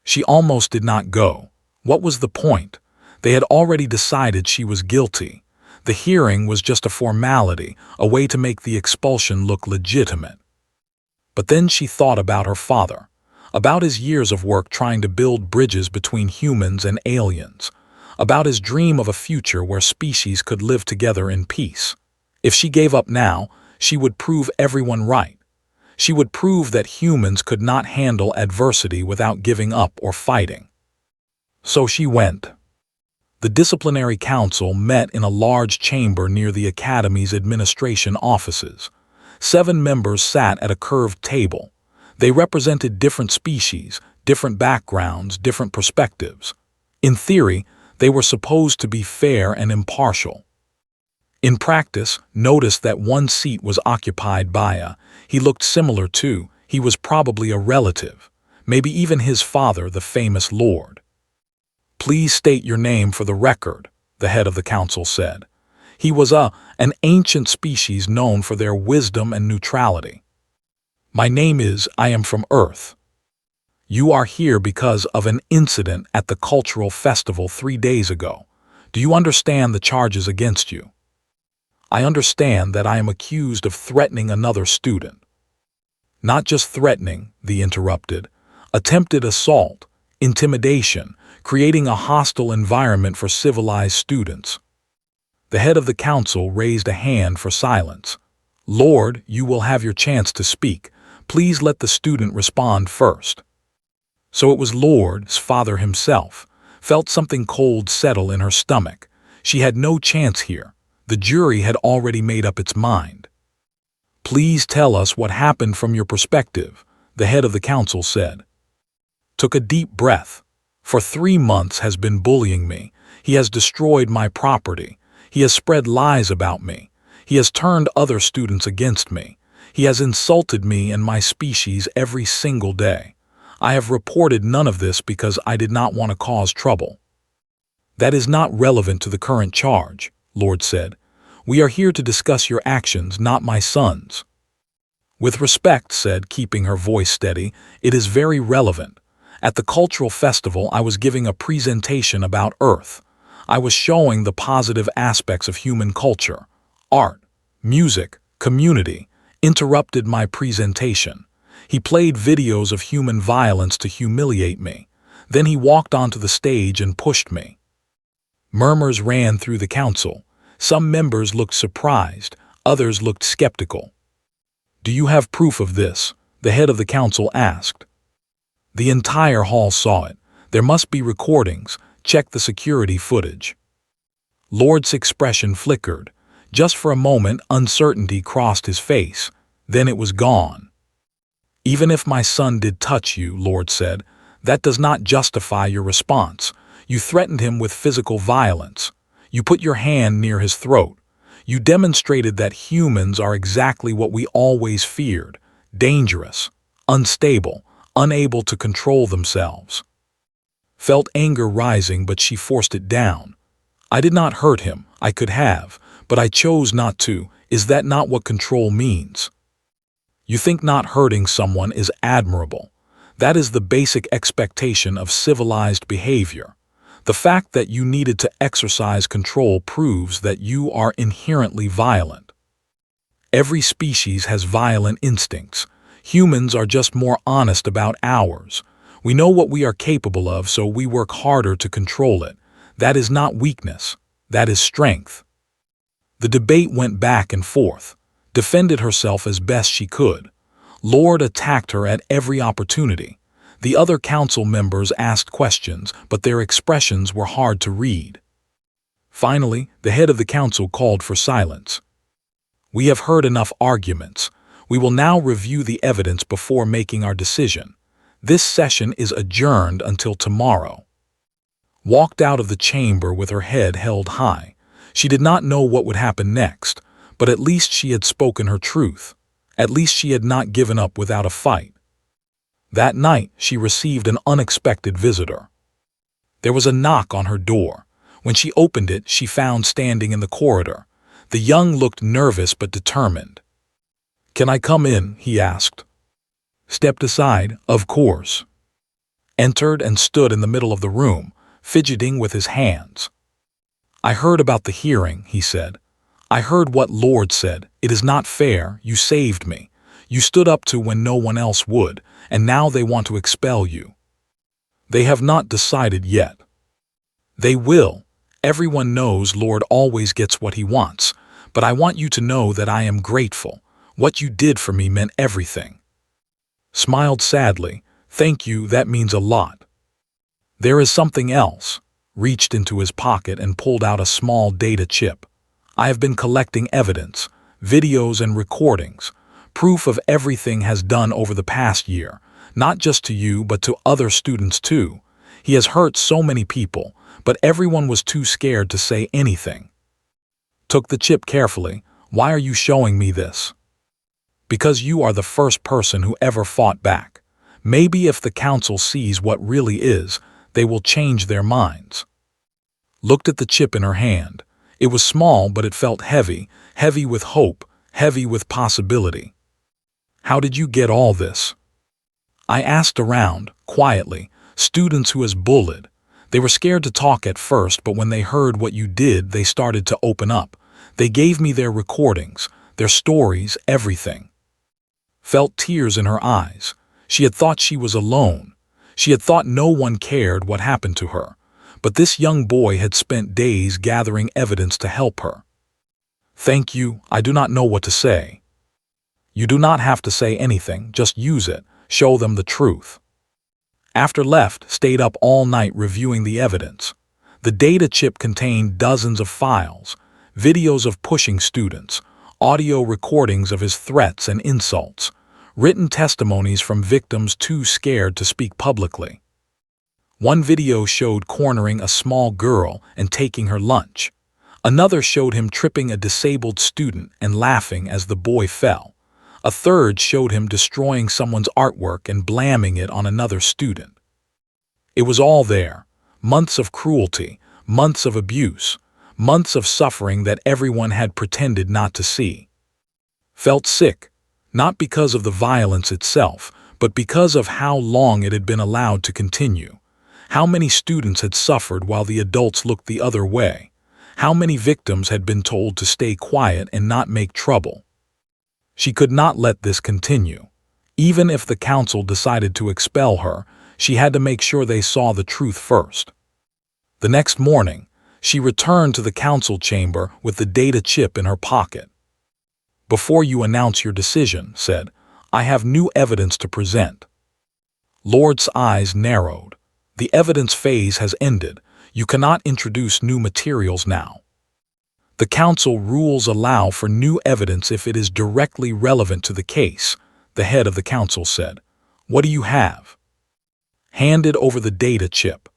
S1: She almost did not go. What was the point? They had already decided she was guilty. The hearing was just a formality, a way to make the expulsion look legitimate. But then she thought about her father, about his years of work trying to build bridges between humans and aliens, about his dream of a future where species could live together in peace. If she gave up now, she would prove everyone right. She would prove that humans could not handle adversity without giving up or fighting. So she went. The disciplinary council met in a large chamber near the Academy's administration offices. 7 members sat at a curved table. They represented different species, different backgrounds, different perspectives. In theory, they were supposed to be fair and impartial. In practice, notice that one seat was occupied by he looked similar to, he was probably a relative, maybe even his father, the famous lord. "Please state your name for the record," the head of the council said. He was an ancient species known for their wisdom and neutrality. "My name is, I am from Earth. You are here because of an incident at the cultural festival 3 days ago. Do you understand the charges against you?" "I understand that I am accused of threatening another student." "Not just threatening," the interrupted. "Attempted assault, intimidation, creating a hostile environment for civilized students." The head of the council raised a hand for silence. "Lord, you will have your chance to speak. Please let the student respond first." So it was Lord's father himself. Felt something cold settle in her stomach. She had no chance here. The jury had already made up its mind. "Please tell us what happened from your perspective," the head of the council said. Took a deep breath. "For 3 months has been bullying me. He has destroyed my property. He has spread lies about me. He has turned other students against me. He has insulted me and my species every single day. I have reported none of this because I did not want to cause trouble." "That is not relevant to the current charge," Lord said. "We are here to discuss your actions, not my son's." "With respect," said, keeping her voice steady, "it is very relevant. At the cultural festival, I was giving a presentation about Earth. I was showing the positive aspects of human culture, art, music, community." Interrupted my presentation. He played videos of human violence to humiliate me. Then he walked onto the stage and pushed me. Murmurs ran through the council. Some members looked surprised, others looked skeptical. "Do you have proof of this?" the head of the council asked. The entire hall saw it. "There must be recordings. Check the security footage." Lord's expression flickered. Just for a moment, uncertainty crossed his face. Then it was gone. "Even if my son did touch you," Lord said, "that does not justify your response. You threatened him with physical violence. You put your hand near his throat. You demonstrated that humans are exactly what we always feared: dangerous, unstable, unable to control themselves." Felt anger rising, but she forced it down. "I did not hurt him. I could have, but I chose not to. Is that not what control means?" "You think not hurting someone is admirable. That is the basic expectation of civilized behavior. The fact that you needed to exercise control proves that you are inherently violent. Every species has violent instincts. Humans are just more honest about ours. We know what we are capable of, so we work harder to control it. That is not weakness. That is strength." The debate went back and forth. Defended herself as best she could. Lord attacked her at every opportunity. The other council members asked questions, but their expressions were hard to read. Finally, the head of the council called for silence. "We have heard enough arguments. We will now review the evidence before making our decision. This session is adjourned until tomorrow." Walked out of the chamber with her head held high. She did not know what would happen next, but at least she had spoken her truth. At least she had not given up without a fight. That night, she received an unexpected visitor. There was a knock on her door. When she opened it, she found standing in the corridor. The young looked nervous but determined. "Can I come in?" he asked. Stepped aside, "Of course." Entered and stood in the middle of the room, fidgeting with his hands. "I heard about the hearing," he said. "I heard what Lord said. It is not fair. You saved me. You stood up to when no one else would, and now they want to expel you." "They have not decided yet." "They will. Everyone knows Lord always gets what he wants, but I want you to know that I am grateful. What you did for me meant everything." Smiled sadly. "Thank you, that means a lot." "There is something else." Reached into his pocket and pulled out a small data chip. "I have been collecting evidence, videos and recordings, proof of everything has done over the past year, not just to you but to other students too. He has hurt so many people, but everyone was too scared to say anything." Took the chip carefully. "Why are you showing me this?" "Because you are the first person who ever fought back. Maybe if the council sees what really is, they will change their minds." Looked at the chip in her hand. It was small, but it felt heavy, heavy with hope, heavy with possibility. "How did you get all this?" "I asked around, quietly, students who has bullied. They were scared to talk at first, but when they heard what you did, they started to open up. They gave me their recordings, their stories, everything." Felt tears in her eyes. She had thought she was alone. She had thought no one cared what happened to her. But this young boy had spent days gathering evidence to help her. "Thank you, I do not know what to say." "You do not have to say anything, just use it, show them the truth." After left, stayed up all night reviewing the evidence. The data chip contained dozens of files, videos of pushing students, audio recordings of his threats and insults, written testimonies from victims too scared to speak publicly. One video showed cornering a small girl and taking her lunch. Another showed him tripping a disabled student and laughing as the boy fell. A third showed him destroying someone's artwork and blaming it on another student. It was all there. Months of cruelty, months of abuse, months of suffering that everyone had pretended not to see. Felt sick, not because of the violence itself, but because of how long it had been allowed to continue. How many students had suffered while the adults looked the other way? How many victims had been told to stay quiet and not make trouble? She could not let this continue. Even if the council decided to expel her, she had to make sure they saw the truth first. The next morning, she returned to the council chamber with the data chip in her pocket. "Before you announce your decision," said, "I have new evidence to present." Lord's eyes narrowed. "The evidence phase has ended. You cannot introduce new materials now." "The council rules allow for new evidence if it is directly relevant to the case," the head of the council said. "What do you have?" Handed over the data chip.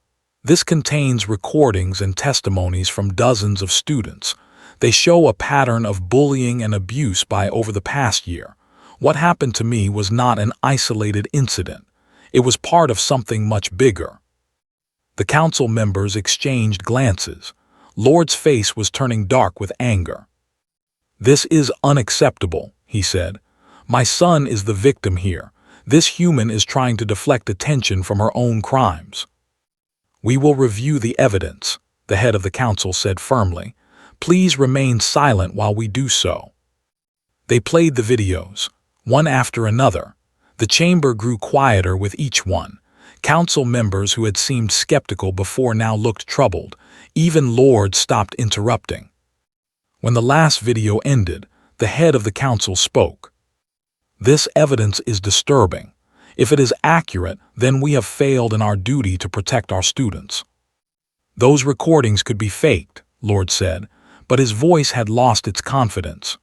S1: "This contains recordings and testimonies from dozens of students. They show a pattern of bullying and abuse by over the past year. What happened to me was not an isolated incident. It was part of something much bigger." The council members exchanged glances. Lord's face was turning dark with anger. "This is unacceptable," he said. "My son is the victim here. This human is trying to deflect attention from her own crimes." "We will review the evidence," the head of the council said firmly. "Please remain silent while we do so." They played the videos, one after another. The chamber grew quieter with each one. Council members who had seemed skeptical before now looked troubled. Even Lord stopped interrupting. When the last video ended, the head of the council spoke. "This evidence is disturbing. If it is accurate, then we have failed in our duty to protect our students." "Those recordings could be faked," Lord said, but his voice had lost its confidence.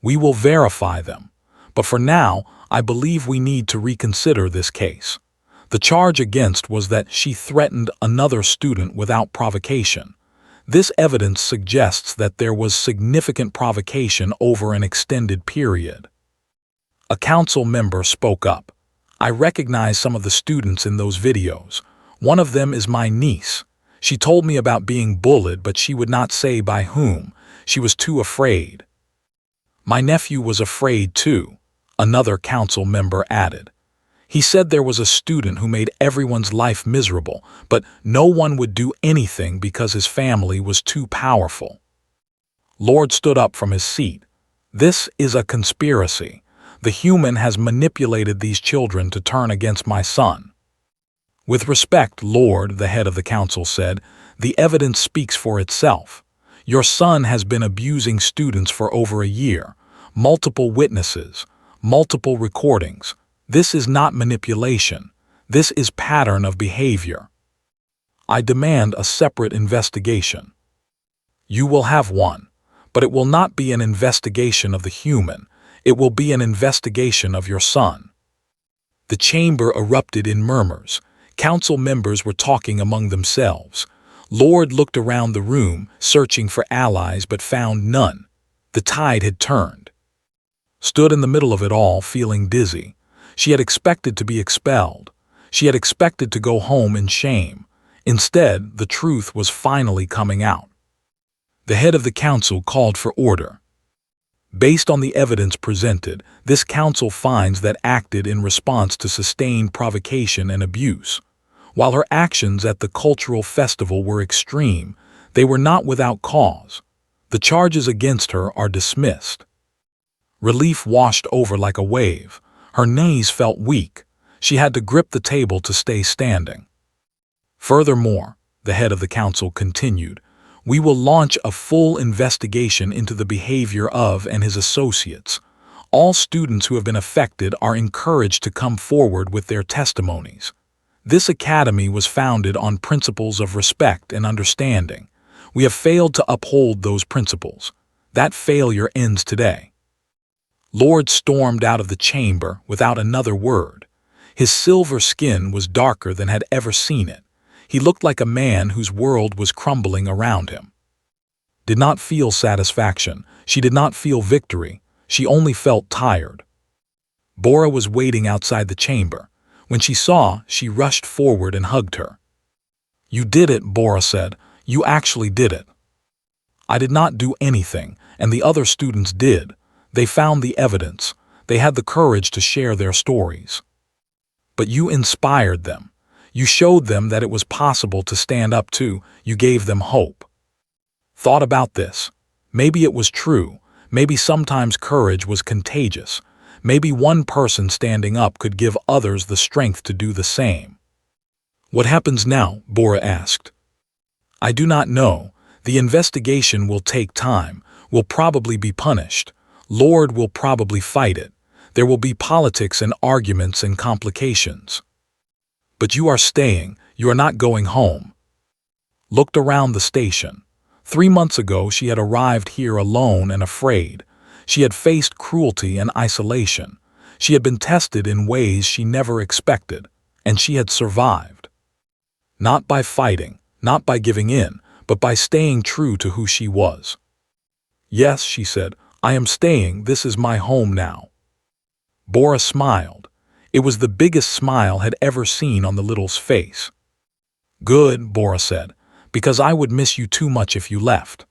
S1: "We will verify them, but for now, I believe we need to reconsider this case." The charge against was that she threatened another student without provocation. This evidence suggests that there was significant provocation over an extended period. A council member spoke up. "I recognize some of the students in those videos. One of them is my niece. She told me about being bullied, but she would not say by whom. She was too afraid." "My nephew was afraid too," another council member added. "He said there was a student who made everyone's life miserable, but no one would do anything because his family was too powerful." Lord stood up from his seat. "This is a conspiracy. The human has manipulated these children to turn against my son." "With respect, Lord," the head of the council said, "the evidence speaks for itself. Your son has been abusing students for over a year. Multiple witnesses, multiple recordings. This is not manipulation. This is pattern of behavior. I demand a separate investigation." "You will have one, but it will not be an investigation of the human. It will be an investigation of your son." The chamber erupted in murmurs. Council members were talking among themselves. Lord looked around the room, searching for allies, but found none. The tide had turned. Stood in the middle of it all, feeling dizzy. She had expected to be expelled. She had expected to go home in shame. Instead, the truth was finally coming out. The head of the council called for order. "Based on the evidence presented, this council finds that acted in response to sustained provocation and abuse. While her actions at the cultural festival were extreme, they were not without cause. The charges against her are dismissed." Relief washed over like a wave. Her knees felt weak. She had to grip the table to stay standing. "Furthermore," the head of the council continued, "we will launch a full investigation into the behavior of and his associates. All students who have been affected are encouraged to come forward with their testimonies. This academy was founded on principles of respect and understanding. We have failed to uphold those principles. That failure ends today." Lord stormed out of the chamber without another word. His silver skin was darker than had ever seen it. He looked like a man whose world was crumbling around him. Did not feel satisfaction. She did not feel victory. She only felt tired. Bora was waiting outside the chamber. When she saw, she rushed forward and hugged her. "You did it," Bora said. "You actually did it." "I did not do anything, and the other students did. They found the evidence. They had the courage to share their stories. But you inspired them. You showed them that it was possible to stand up to. You gave them hope." Thought about this. Maybe it was true. Maybe sometimes courage was contagious. Maybe one person standing up could give others the strength to do the same. "What happens now?" Bora asked. "I do not know. The investigation will take time, will probably be punished. Lord will probably fight it. There will be politics and arguments and complications. But you are staying, you are not going home." Looked around the station. 3 months ago she had arrived here alone and afraid. She had faced cruelty and isolation. She had been tested in ways she never expected, and she had survived. Not by fighting, not by giving in, but by staying true to who she was. "Yes," she said, "I am staying, this is my home now." Bora smiled. It was the biggest smile had ever seen on the little's face. "Good," Bora said, "because I would miss you too much if you left."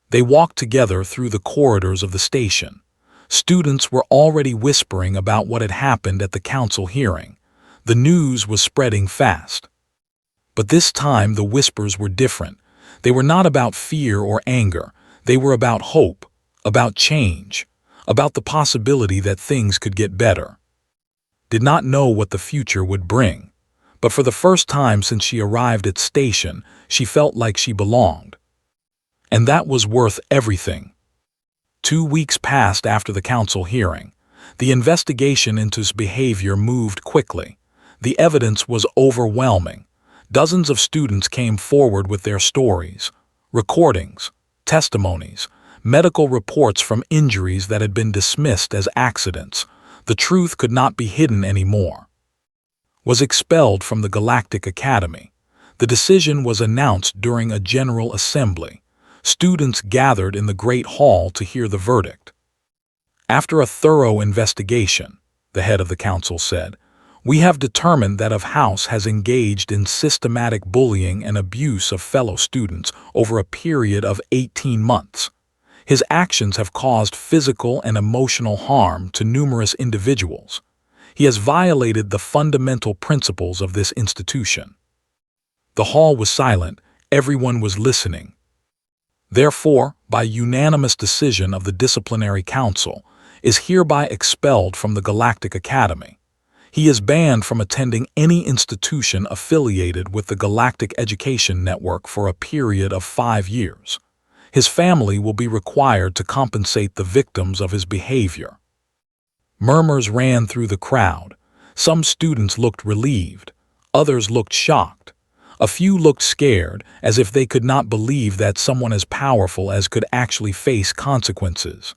S1: They walked together through the corridors of the station. Students were already whispering about what had happened at the council hearing. The news was spreading fast. But this time the whispers were different. They were not about fear or anger. They were about hope, about change, about the possibility that things could get better. Did not know what the future would bring. But for the first time since she arrived at station, she felt like she belonged. And that was worth everything. 2 weeks passed after the council hearing. The investigation into his behavior moved quickly. The evidence was overwhelming. Dozens of students came forward with their stories, recordings, testimonies, medical reports from injuries that had been dismissed as accidents. The truth could not be hidden anymore. Was expelled from the Galactic Academy. The decision was announced during a general assembly. Students gathered in the Great Hall to hear the verdict. "After a thorough investigation," the head of the council said, "we have determined that House has engaged in systematic bullying and abuse of fellow students over a period of 18 months. His actions have caused physical and emotional harm to numerous individuals. He has violated the fundamental principles of this institution." The hall was silent. Everyone was listening. "Therefore, by unanimous decision of the Disciplinary Council, is hereby expelled from the Galactic Academy. He is banned from attending any institution affiliated with the Galactic Education Network for a period of 5 years. His family will be required to compensate the victims of his behavior." Murmurs ran through the crowd. Some students looked relieved. Others looked shocked. A few looked scared, as if they could not believe that someone as powerful as could actually face consequences.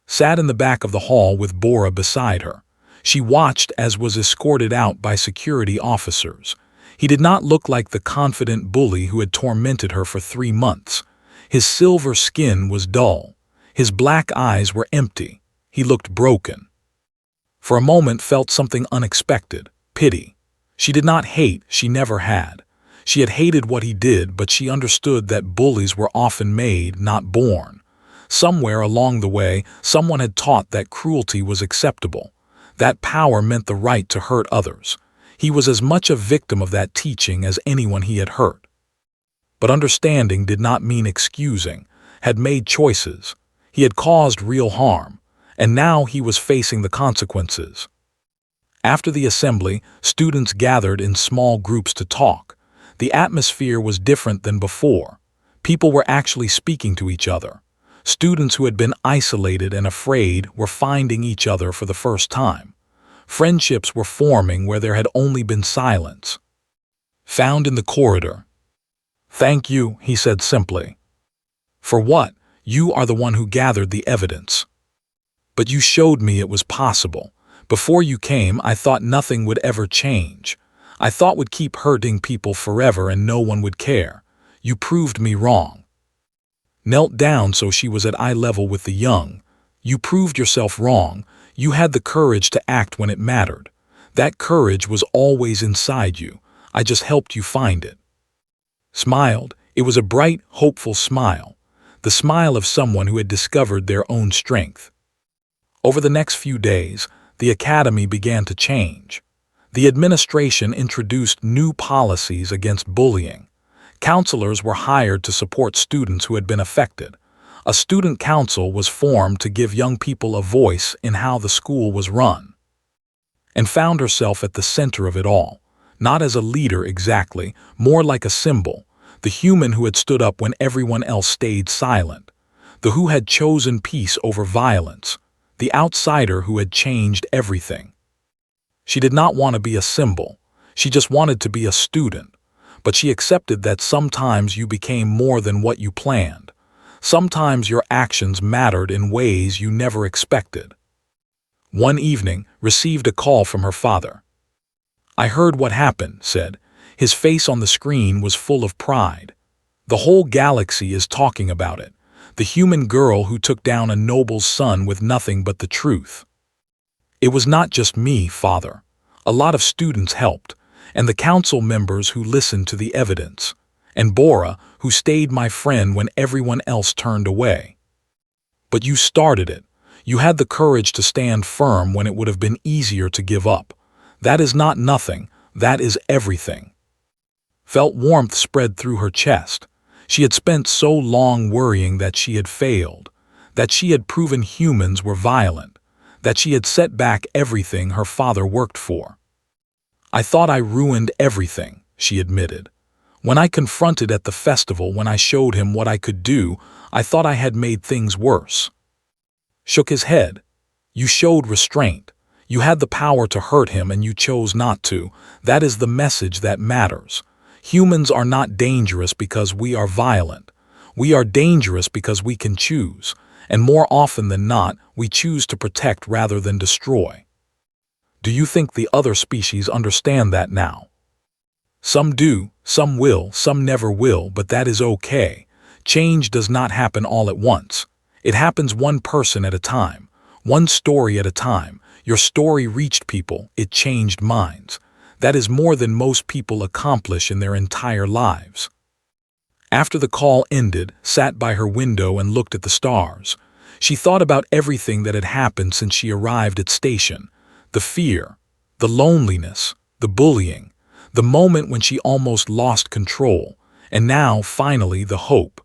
S1: Sat in the back of the hall with Bora beside her. She watched as was escorted out by security officers. He did not look like the confident bully who had tormented her for 3 months. His silver skin was dull. His black eyes were empty. He looked broken. For a moment felt something unexpected, pity. She did not hate, she never had. She had hated what he did, but she understood that bullies were often made, not born. Somewhere along the way, someone had taught that cruelty was acceptable. That power meant the right to hurt others. He was as much a victim of that teaching as anyone he had hurt. But understanding did not mean excusing, had made choices. He had caused real harm, and now he was facing the consequences. After the assembly, students gathered in small groups to talk. The atmosphere was different than before. People were actually speaking to each other. Students who had been isolated and afraid were finding each other for the first time. Friendships were forming where there had only been silence. Found in the corridor. "Thank you," he said simply. "For what? You are the one who gathered the evidence. But you showed me it was possible. Before you came, I thought nothing would ever change. I thought would keep hurting people forever and no one would care. You proved me wrong." Knelt down so she was at eye level with the young. "You proved yourself wrong. You had the courage to act when it mattered. That courage was always inside you. I just helped you find it." Smiled. It was a bright, hopeful smile. The smile of someone who had discovered their own strength. Over the next few days, the academy began to change. The administration introduced new policies against bullying. Counselors were hired to support students who had been affected. A student council was formed to give young people a voice in how the school was run, and found herself at the center of it all, not as a leader exactly, more like a symbol, the human who had stood up when everyone else stayed silent, the who had chosen peace over violence, the outsider who had changed everything. She did not want to be a symbol, she just wanted to be a student, but she accepted that sometimes you became more than what you planned. Sometimes your actions mattered in ways you never expected. One evening, received a call from her father. "I heard what happened," said. His face on the screen was full of pride. "The whole galaxy is talking about it. The human girl who took down a noble's son with nothing but the truth." "It was not just me, father. A lot of students helped, and the council members who listened to the evidence, and Bora, who stayed my friend when everyone else turned away. But you started it. You had the courage to stand firm when it would have been easier to give up. That is not nothing, that is everything." Felt warmth spread through her chest. She had spent so long worrying that she had failed, that she had proven humans were violent, that she had set back everything her father worked for. "I thought I ruined everything," she admitted. "When I confronted at the festival, when I showed him what I could do, I thought I had made things worse." Shook his head. "You showed restraint. You had the power to hurt him and you chose not to. That is the message that matters. Humans are not dangerous because we are violent. We are dangerous because we can choose, and more often than not, we choose to protect rather than destroy." "Do you think the other species understand that now?" "Some do, some will, some never will, but that is okay. Change does not happen all at once. It happens one person at a time, one story at a time. Your story reached people, it changed minds. That is more than most people accomplish in their entire lives." After the call ended, sat by her window and looked at the stars. She thought about everything that had happened since she arrived at station. The fear, the loneliness, the bullying, the moment when she almost lost control, and now, finally, the hope.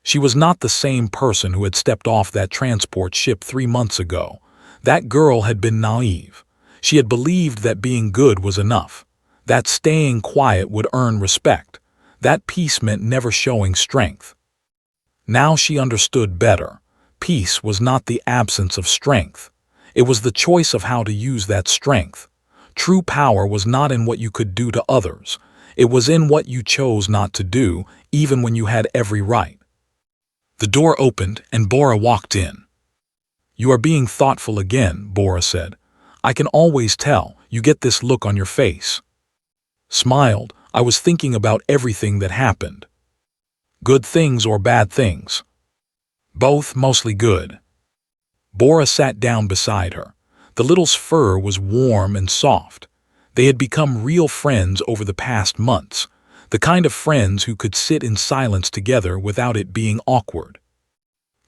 S1: She was not the same person who had stepped off that transport ship 3 months ago. That girl had been naive. She had believed that being good was enough, that staying quiet would earn respect, that peace meant never showing strength. Now she understood better. Peace was not the absence of strength. It was the choice of how to use that strength. True power was not in what you could do to others. It was in what you chose not to do, even when you had every right. The door opened and Bora walked in. "You are being thoughtful again," Bora said. "I can always tell. You get this look on your face." Smiled. "I was thinking about everything that happened." "Good things or bad things?" "Both, mostly good." Bora sat down beside her. The little's fur was warm and soft. They had become real friends over the past months, the kind of friends who could sit in silence together without it being awkward.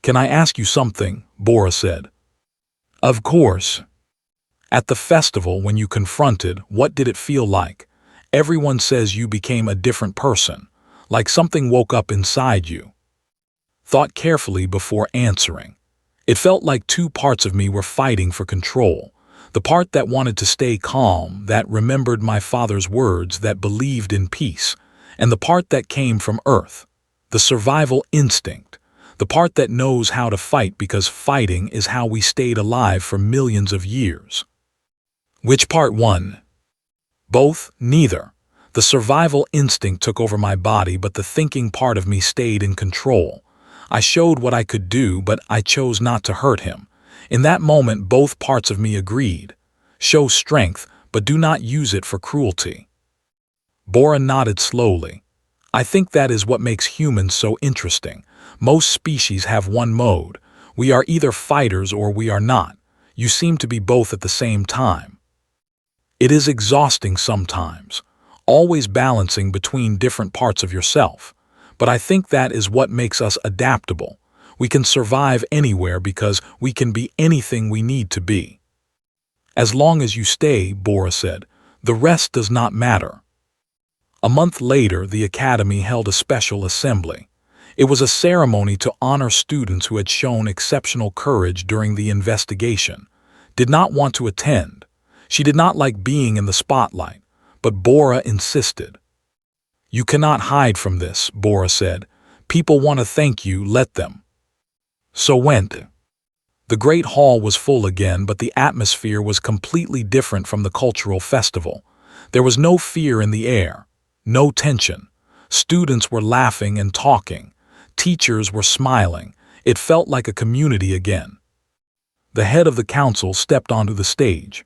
S1: "Can I ask you something?" Bora said. "Of course." "At the festival, when you confronted, what did it feel like? Everyone says you became a different person, like something woke up inside you." Thought carefully before answering. "It felt like two parts of me were fighting for control. The part that wanted to stay calm, that remembered my father's words, that believed in peace, and the part that came from Earth, the survival instinct, the part that knows how to fight because fighting is how we stayed alive for millions of years." "Which part won?" "Both, neither. The survival instinct took over my body, but the thinking part of me stayed in control. I showed what I could do, but I chose not to hurt him. In that moment, both parts of me agreed. Show strength, but do not use it for cruelty." Bora nodded slowly. "I think that is what makes humans so interesting. Most species have one mode. We are either fighters or we are not. You seem to be both at the same time." "It is exhausting sometimes, always balancing between different parts of yourself. But I think that is what makes us adaptable. We can survive anywhere because we can be anything we need to be." "As long as you stay," Bora said, "the rest does not matter." A month later, the Academy held a special assembly. It was a ceremony to honor students who had shown exceptional courage during the investigation. Did not want to attend. She did not like being in the spotlight, but Bora insisted. "You cannot hide from this," Bora said. "People want to thank you, let them." So went. The great hall was full again, but the atmosphere was completely different from the cultural festival. There was no fear in the air, no tension. Students were laughing and talking. Teachers were smiling. It felt like a community again. The head of the council stepped onto the stage.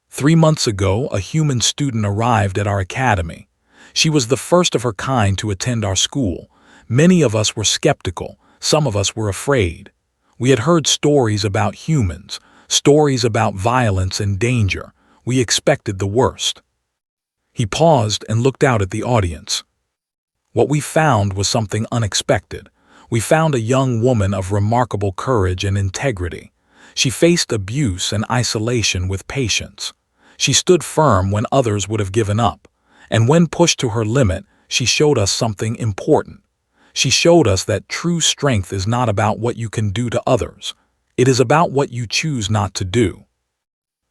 S1: 3 months ago, a human student arrived at our academy. She was the first of her kind to attend our school. Many of us were skeptical. Some of us were afraid. We had heard stories about humans, stories about violence and danger. We expected the worst. He paused and looked out at the audience. What we found was something unexpected. We found a young woman of remarkable courage and integrity. She faced abuse and isolation with patience. She stood firm when others would have given up. And when pushed to her limit, she showed us something important. She showed us that true strength is not about what you can do to others. It is about what you choose not to do.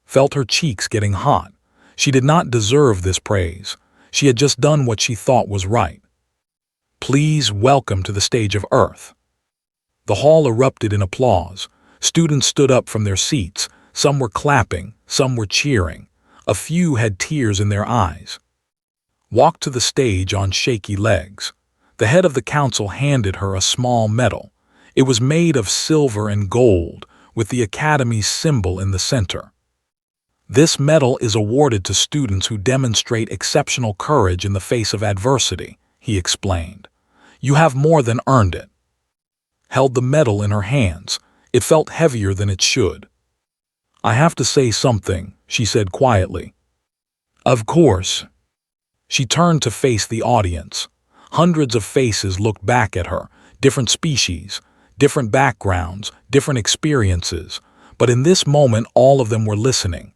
S1: Felt her cheeks getting hot. She did not deserve this praise. She had just done what she thought was right. "Please welcome to the stage of Earth." The hall erupted in applause. Students stood up from their seats. Some were clapping, some were cheering. A few had tears in their eyes. Walked to the stage on shaky legs. The head of the council handed her a small medal. It was made of silver and gold, with the Academy's symbol in the center. "This medal is awarded to students who demonstrate exceptional courage in the face of adversity," he explained. "You have more than earned it." Held the medal in her hands. It felt heavier than it should. "I have to say something," she said quietly. "Of course." She turned to face the audience. Hundreds of faces looked back at her, different species, different backgrounds, different experiences, but in this moment all of them were listening.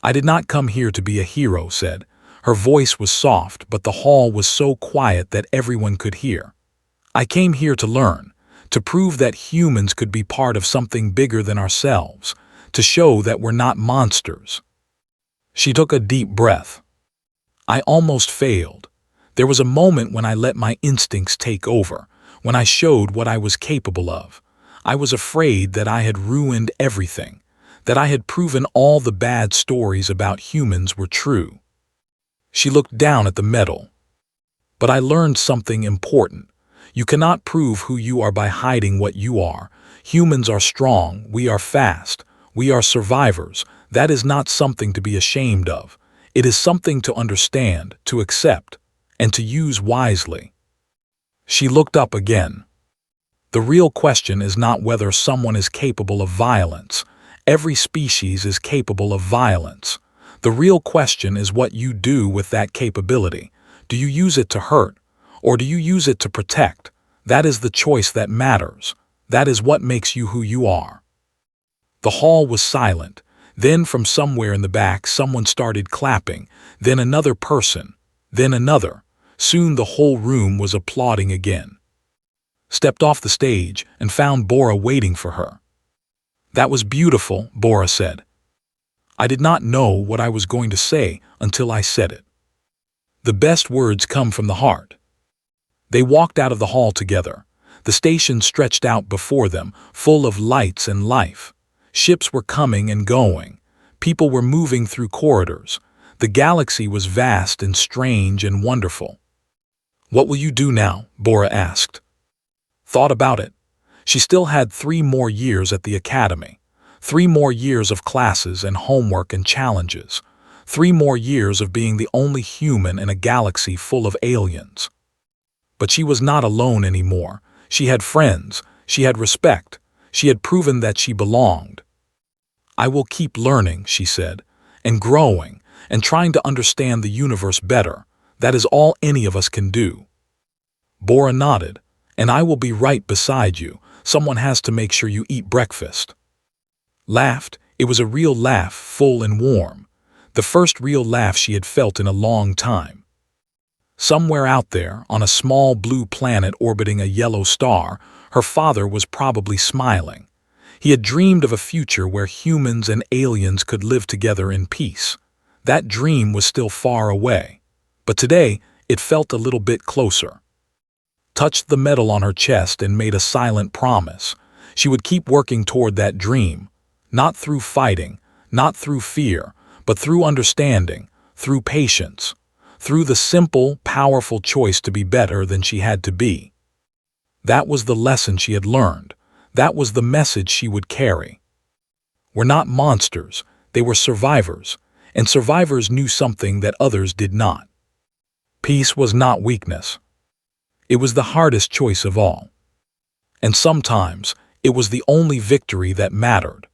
S1: "I did not come here to be a hero," said. Her voice was soft, but the hall was so quiet that everyone could hear. "I came here to learn, to prove that humans could be part of something bigger than ourselves, to show that we're not monsters." She took a deep breath. "I almost failed. There was a moment when I let my instincts take over, when I showed what I was capable of. I was afraid that I had ruined everything, that I had proven all the bad stories about humans were true." She looked down at the medal. "But I learned something important. You cannot prove who you are by hiding what you are. Humans are strong, we are fast, we are survivors. That is not something to be ashamed of. It is something to understand, to accept, and to use wisely." She looked up again. "The real question is not whether someone is capable of violence. Every species is capable of violence. The real question is what you do with that capability. Do you use it to hurt, or do you use it to protect? That is the choice that matters. That is what makes you who you are." The hall was silent. Then from somewhere in the back someone started clapping, then another person, then another. Soon the whole room was applauding again. Stepped off the stage and found Bora waiting for her. "That was beautiful," Bora said. "I did not know what I was going to say until I said it. The best words come from the heart." They walked out of the hall together. The station stretched out before them, full of lights and life. Ships were coming and going. People were moving through corridors. The galaxy was vast and strange and wonderful. "What will you do now?" Bora asked. Thought about it. She still had 3 more years at the academy. 3 more years of classes and homework and challenges. 3 more years of being the only human in a galaxy full of aliens. But she was not alone anymore. She had friends. She had respect. She had proven that she belonged. "I will keep learning," she said, "and growing, and trying to understand the universe better. That is all any of us can do." Bora nodded. "And I will be right beside you. Someone has to make sure you eat breakfast." Laughed. It was a real laugh, full and warm. The first real laugh she had felt in a long time. Somewhere out there, on a small blue planet orbiting a yellow star, her father was probably smiling. He had dreamed of a future where humans and aliens could live together in peace. That dream was still far away, but today it felt a little bit closer. Touched the metal on her chest and made a silent promise. She would keep working toward that dream, not through fighting, not through fear, but through understanding, through patience, through the simple, powerful choice to be better than she had to be. That was the lesson she had learned. That was the message she would carry. We're not monsters, they were survivors, and survivors knew something that others did not. Peace was not weakness. It was the hardest choice of all. And sometimes, it was the only victory that mattered.